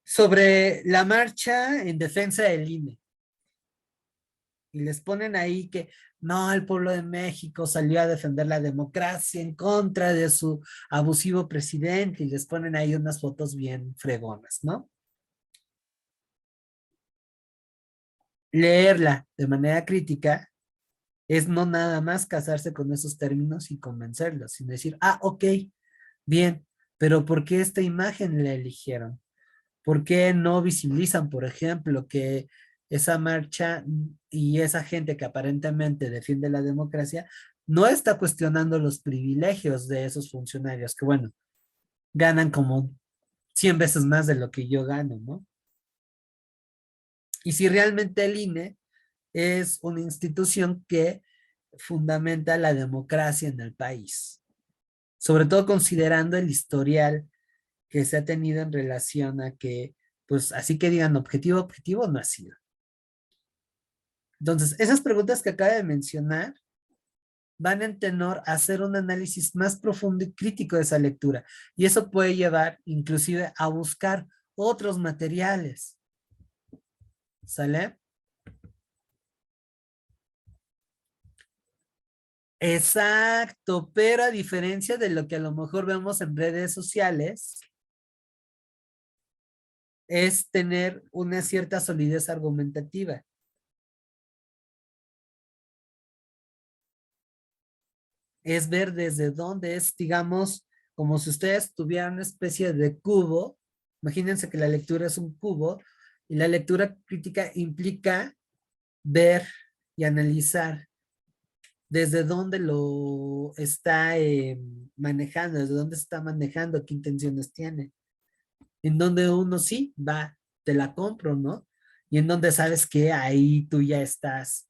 sobre la marcha en defensa del INE. Y les ponen ahí que no, el pueblo de México salió a defender la democracia en contra de su abusivo presidente y les ponen ahí unas fotos bien fregonas, ¿no? Leerla de manera crítica es no nada más casarse con esos términos y convencerlos, sino decir, ah, ok, bien, pero ¿por qué esta imagen la eligieron? ¿Por qué no visibilizan, por ejemplo, que esa marcha y esa gente que aparentemente defiende la democracia no está cuestionando los privilegios de esos funcionarios que, bueno, ganan como 100 veces más de lo que yo gano, ¿no? Y si realmente el INE es una institución que fundamenta la democracia en el país, sobre todo considerando el historial que se ha tenido en relación a que, pues así que digan objetivo no ha sido. Entonces, esas preguntas que acaba de mencionar van en tenor a hacer un análisis más profundo y crítico de esa lectura. Y eso puede llevar inclusive a buscar otros materiales. ¿Sale? Exacto, pero a diferencia de lo que a lo mejor vemos en redes sociales, es tener una cierta solidez argumentativa. Es ver desde dónde es, digamos, como si ustedes tuvieran una especie de cubo. Imagínense que la lectura es un cubo y la lectura crítica implica ver y analizar desde dónde lo está manejando, desde dónde está manejando, qué intenciones tiene. En donde uno sí va, te la compro, ¿no? Y en donde sabes que ahí tú ya estás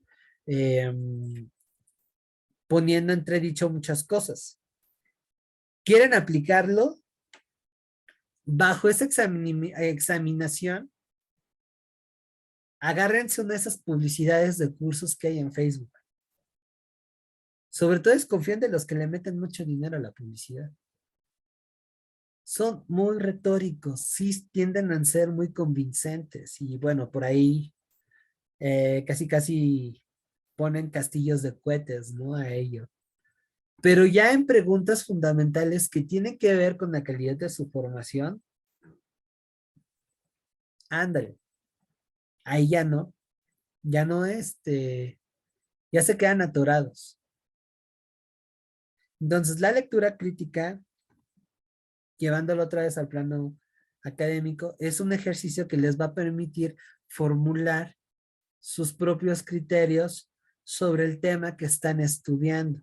poniendo entredicho muchas cosas. ¿Quieren aplicarlo? Bajo esa examinación, agárrense una de esas publicidades de cursos que hay en Facebook. Sobre todo desconfíen de los que le meten mucho dinero a la publicidad. Son muy retóricos, sí tienden a ser muy convincentes y bueno, por ahí casi ponen castillos de cohetes, ¿no? A ello. Pero ya en preguntas fundamentales que tienen que ver con la calidad de su formación, ándale, ahí ya no, ya se quedan atorados. Entonces, la lectura crítica, llevándolo otra vez al plano académico, es un ejercicio que les va a permitir formular sus propios criterios sobre el tema que están estudiando.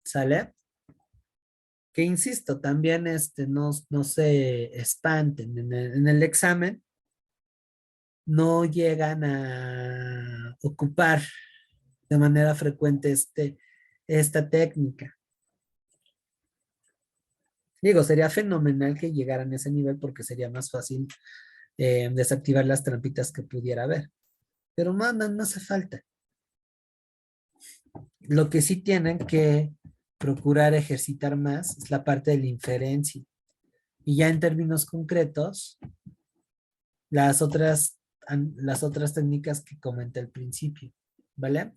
¿Sale? Que insisto, también no se espanten. En el examen no llegan a ocupar de manera frecuente esta técnica. Digo, sería fenomenal que llegaran a ese nivel porque sería más fácil desactivar las trampitas que pudiera haber. Pero no hace falta. Lo que sí tienen que procurar ejercitar más es la parte de la inferencia. Y ya en términos concretos, las otras técnicas que comenté al principio, ¿vale?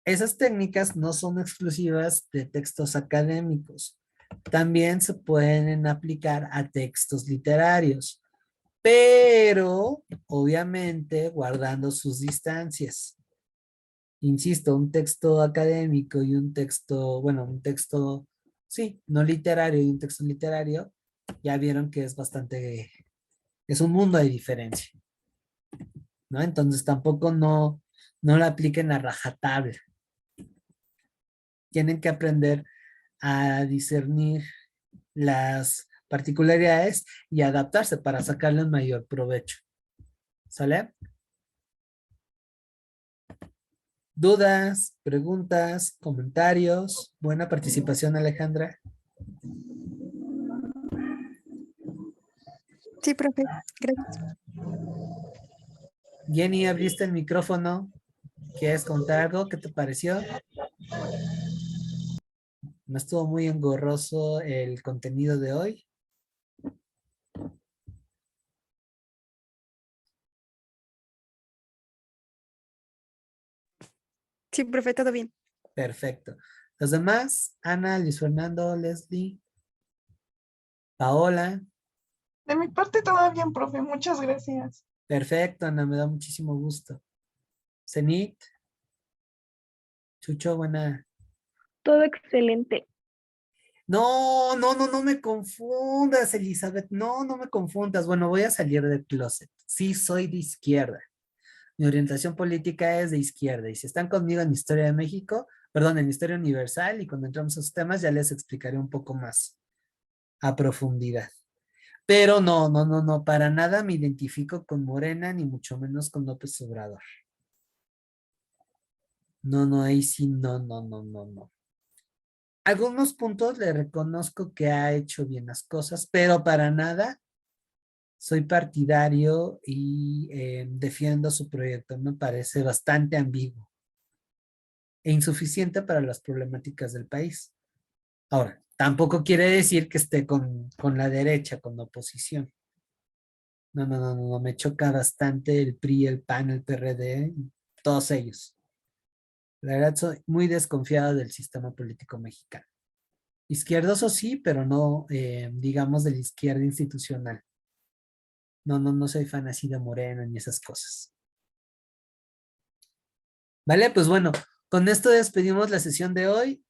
Esas técnicas no son exclusivas de textos académicos. También se pueden aplicar a textos literarios, pero obviamente guardando sus distancias. Insisto, un texto académico y un texto, sí, no literario y un texto literario, ya vieron que es un mundo de diferencia, ¿no? Entonces tampoco no lo apliquen a rajatabla. Tienen que aprender a discernir las particularidades y adaptarse para sacarle el mayor provecho. ¿Sale? ¿Dudas, preguntas, comentarios? Buena participación, Alejandra. Sí, profe. Gracias. Jenny, abriste el micrófono. ¿Quieres contar algo? ¿Qué te pareció? ¿No estuvo muy engorroso el contenido de hoy? Sí, profe, todo bien. Perfecto. Los demás, Ana, Luis Fernando, Leslie, Paola. De mi parte todo bien, profe. Muchas gracias. Perfecto, Ana, me da muchísimo gusto. Zenit, Chucho, buena. Todo excelente. No me confundas, Elizabeth. No me confundas. Bueno, voy a salir del closet. Sí, soy de izquierda. Mi orientación política es de izquierda. Y si están conmigo en Historia de México, perdón, en Historia Universal, y cuando entramos a esos temas ya les explicaré un poco más a profundidad. Pero no, para nada me identifico con Morena, ni mucho menos con López Obrador. No, ahí sí, no. Algunos puntos le reconozco que ha hecho bien las cosas, pero para nada soy partidario y defiendo su proyecto. Me parece bastante ambiguo e insuficiente para las problemáticas del país. Ahora, tampoco quiere decir que esté con la derecha, con la oposición. No, no, no, no, me choca bastante el PRI, el PAN, el PRD, todos ellos. La verdad, soy muy desconfiado del sistema político mexicano. Izquierdoso sí, pero no, digamos, de la izquierda institucional. No, no, no soy fan así de Moreno ni esas cosas. Vale, pues bueno, con esto despedimos la sesión de hoy.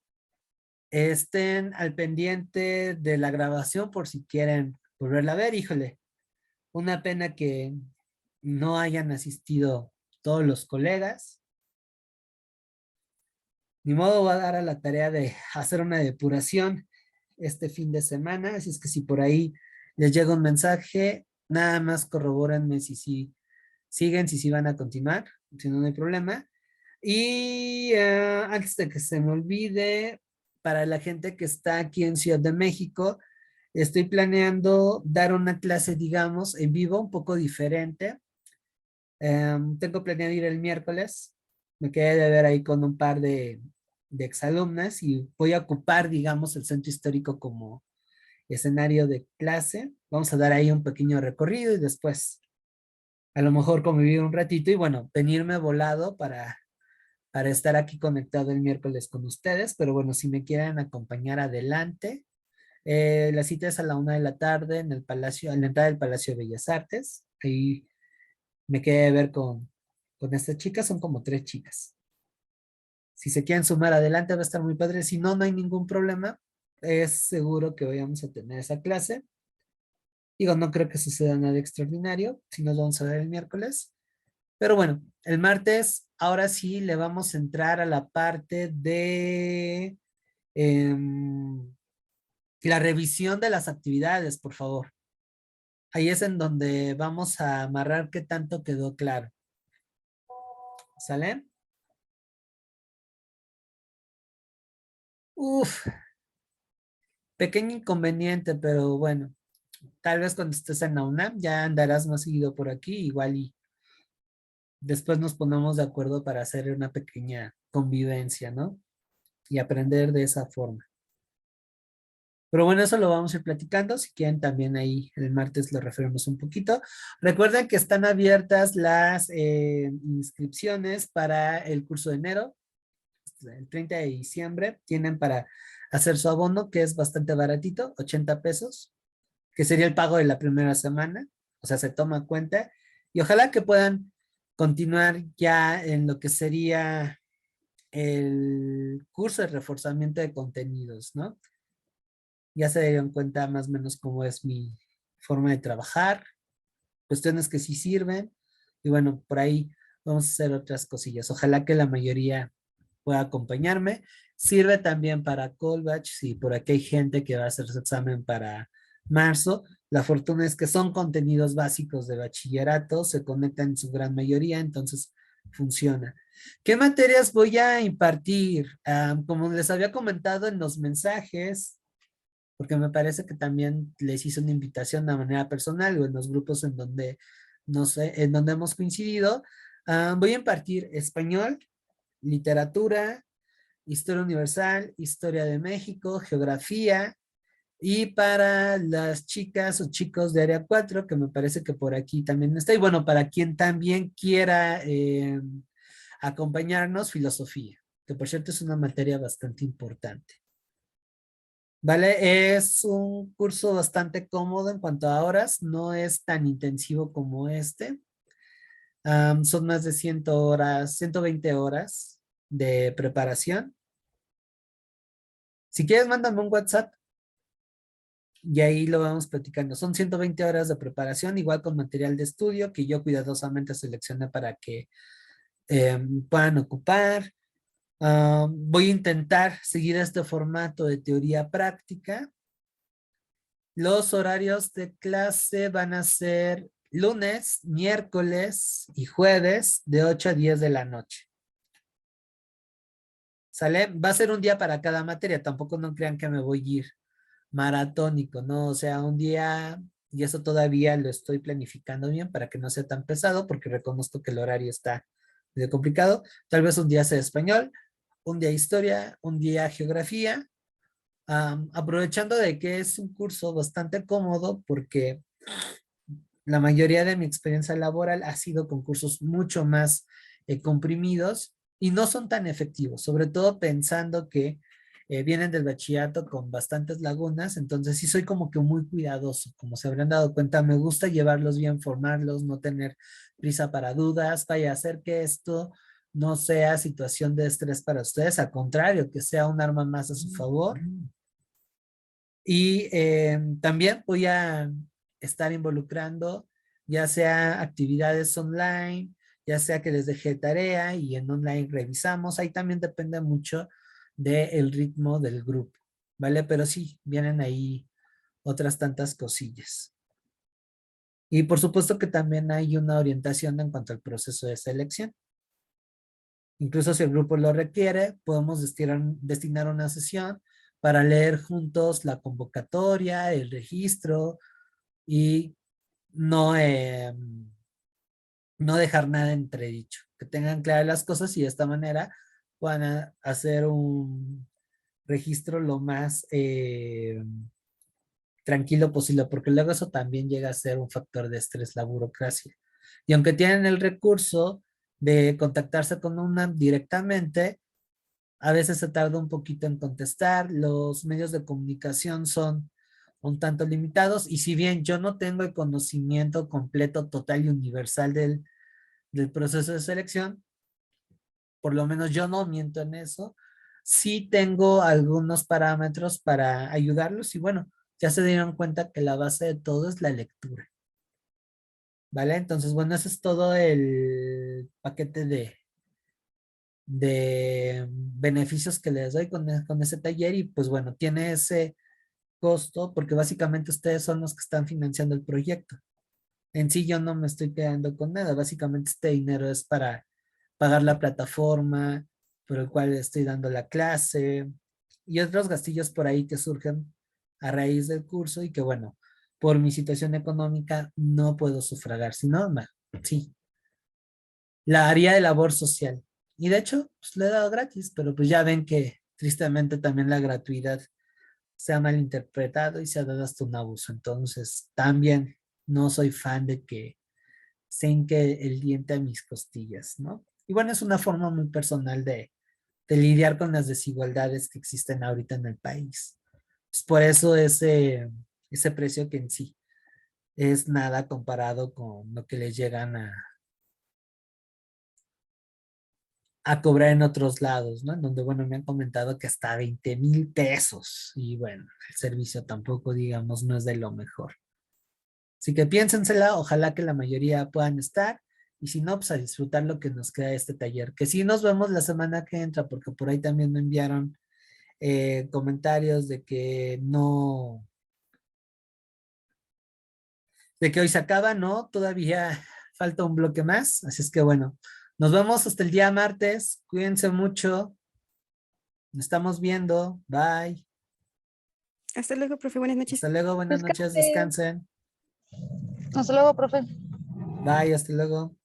Estén al pendiente de la grabación por si quieren volverla a ver. Híjole, una pena que no hayan asistido todos los colegas. Ni modo, voy a dar a la tarea de hacer una depuración este fin de semana. Así es que si por ahí les llega un mensaje, nada más corrobórenme si siguen, si van a continuar, si no, no hay problema. Y antes de que se me olvide, para la gente que está aquí en Ciudad de México, estoy planeando dar una clase, digamos, en vivo, un poco diferente. Tengo planeado ir el miércoles. Me quedé de ver ahí con un par de exalumnas y voy a ocupar, digamos, el centro histórico como escenario de clase. Vamos a dar ahí un pequeño recorrido y después a lo mejor convivir un ratito y bueno, venirme volado para estar aquí conectado el miércoles con ustedes, pero bueno, si me quieren acompañar adelante, la cita es a la 1 de la tarde en el Palacio, en la entrada del Palacio de Bellas Artes. Ahí me quedé de ver con estas chicas, son como 3 chicas. Si se quieren sumar adelante va a estar muy padre, si no, no hay ningún problema, es seguro que vayamos a tener esa clase. Digo, no creo que suceda nada extraordinario, si nos vamos a ver el miércoles. Pero bueno, el martes, ahora sí le vamos a entrar a la parte de la revisión de las actividades, por favor. Ahí es en donde vamos a amarrar qué tanto quedó claro. ¿Sale? Uf, pequeño inconveniente, pero bueno, tal vez cuando estés en la UNAM ya andarás más seguido por aquí, igual y después nos ponemos de acuerdo para hacer una pequeña convivencia, ¿no? Y aprender de esa forma. Pero bueno, eso lo vamos a ir platicando. Si quieren, también ahí el martes lo referimos un poquito. Recuerden que están abiertas las inscripciones para el curso de enero. El 30 de diciembre tienen para hacer su abono, que es bastante baratito, 80 pesos, que sería el pago de la primera semana. O sea, se toma cuenta. Y ojalá que puedan continuar ya en lo que sería el curso de reforzamiento de contenidos, ¿no? Ya se dieron cuenta más o menos cómo es mi forma de trabajar, cuestiones que sí sirven, y bueno, por ahí vamos a hacer otras cosillas. Ojalá que la mayoría pueda acompañarme. Sirve también para Colbatch, si por aquí hay gente que va a hacer su examen para marzo. La fortuna es que son contenidos básicos de bachillerato, se conectan en su gran mayoría, entonces funciona. ¿Qué materias voy a impartir? Como les había comentado en los mensajes, porque me parece que también les hice una invitación de manera personal o en los grupos en donde, no sé, en donde hemos coincidido. Voy a impartir español, literatura, historia universal, historia de México, geografía, y para las chicas o chicos de área 4, que me parece que por aquí también está, y bueno, para quien también quiera acompañarnos, filosofía, que por cierto es una materia bastante importante. Vale, es un curso bastante cómodo en cuanto a horas, no es tan intensivo como este. Son más de 100 horas, 120 horas de preparación. Si quieres, mándame un WhatsApp y ahí lo vamos platicando. Son 120 horas de preparación, igual con material de estudio que yo cuidadosamente seleccioné para que puedan ocupar. Voy a intentar seguir este formato de teoría práctica. Los horarios de clase van a ser lunes, miércoles y jueves de 8 a 10 de la noche. ¿Sale? Va a ser un día para cada materia, tampoco no crean que me voy a ir maratónico, ¿no? O sea, un día Y eso todavía lo estoy planificando bien para que no sea tan pesado, porque reconozco que el horario está medio complicado. Tal vez un día sea español, un día historia, un día geografía, aprovechando de que es un curso bastante cómodo, porque la mayoría de mi experiencia laboral ha sido con cursos mucho más comprimidos y no son tan efectivos, sobre todo pensando que vienen del bachillerato con bastantes lagunas, entonces sí soy como que muy cuidadoso, como se habrán dado cuenta, me gusta llevarlos bien, formarlos, no tener prisa para dudas, vaya a hacer que esto no sea situación de estrés para ustedes, al contrario, que sea un arma más a su favor. Y también voy a estar involucrando, ya sea actividades online, ya sea que les deje tarea y en online revisamos. Ahí también depende mucho del ritmo del grupo, ¿vale? Pero sí, vienen ahí otras tantas cosillas. Y por supuesto que también hay una orientación en cuanto al proceso de selección. Incluso si el grupo lo requiere, podemos destinar una sesión para leer juntos la convocatoria, el registro y no, no dejar nada entredicho. Que tengan claras las cosas y de esta manera puedan hacer un registro lo más tranquilo posible, porque luego eso también llega a ser un factor de estrés, la burocracia. Y aunque tienen el recurso de contactarse con UNAM directamente, a veces se tarda un poquito en contestar, los medios de comunicación son un tanto limitados y si bien yo no tengo el conocimiento completo, total y universal del proceso de selección, por lo menos yo no miento en eso, sí tengo algunos parámetros para ayudarlos y bueno, ya se dieron cuenta que la base de todo es la lectura. ¿Vale? Entonces, bueno, ese es todo el paquete de beneficios que les doy con ese taller y pues bueno, tiene ese costo porque básicamente ustedes son los que están financiando el proyecto. En sí yo no me estoy quedando con nada, básicamente este dinero es para pagar la plataforma por el cual estoy dando la clase y otros gastillos por ahí que surgen a raíz del curso y que bueno, por mi situación económica no puedo sufragar, si no, sí, la haría de labor social. Y de hecho, pues le he dado gratis, pero pues ya ven que tristemente también la gratuidad se ha malinterpretado y se ha dado hasta un abuso. Entonces, también no soy fan de que se hinque el diente a mis costillas, ¿no? Y bueno, es una forma muy personal de lidiar con las desigualdades que existen ahorita en el país. Pues por eso ese precio que en sí es nada comparado con lo que les llegan a cobrar en otros lados, ¿no? En donde, bueno, me han comentado que hasta 20,000 pesos. Y bueno, el servicio tampoco, digamos, no es de lo mejor. Así que piénsensela, ojalá que la mayoría puedan estar. Y si no, pues a disfrutar lo que nos queda de este taller. Que sí nos vemos la semana que entra, porque por ahí también me enviaron comentarios de que no, de que hoy se acaba, ¿no? Todavía falta un bloque más. Así es que bueno, nos vemos hasta el día martes. Cuídense mucho. Nos estamos viendo. Bye. Hasta luego, profe. Buenas noches. Hasta luego. Buenas noches. Descansen. Hasta luego, profe. Bye. Hasta luego.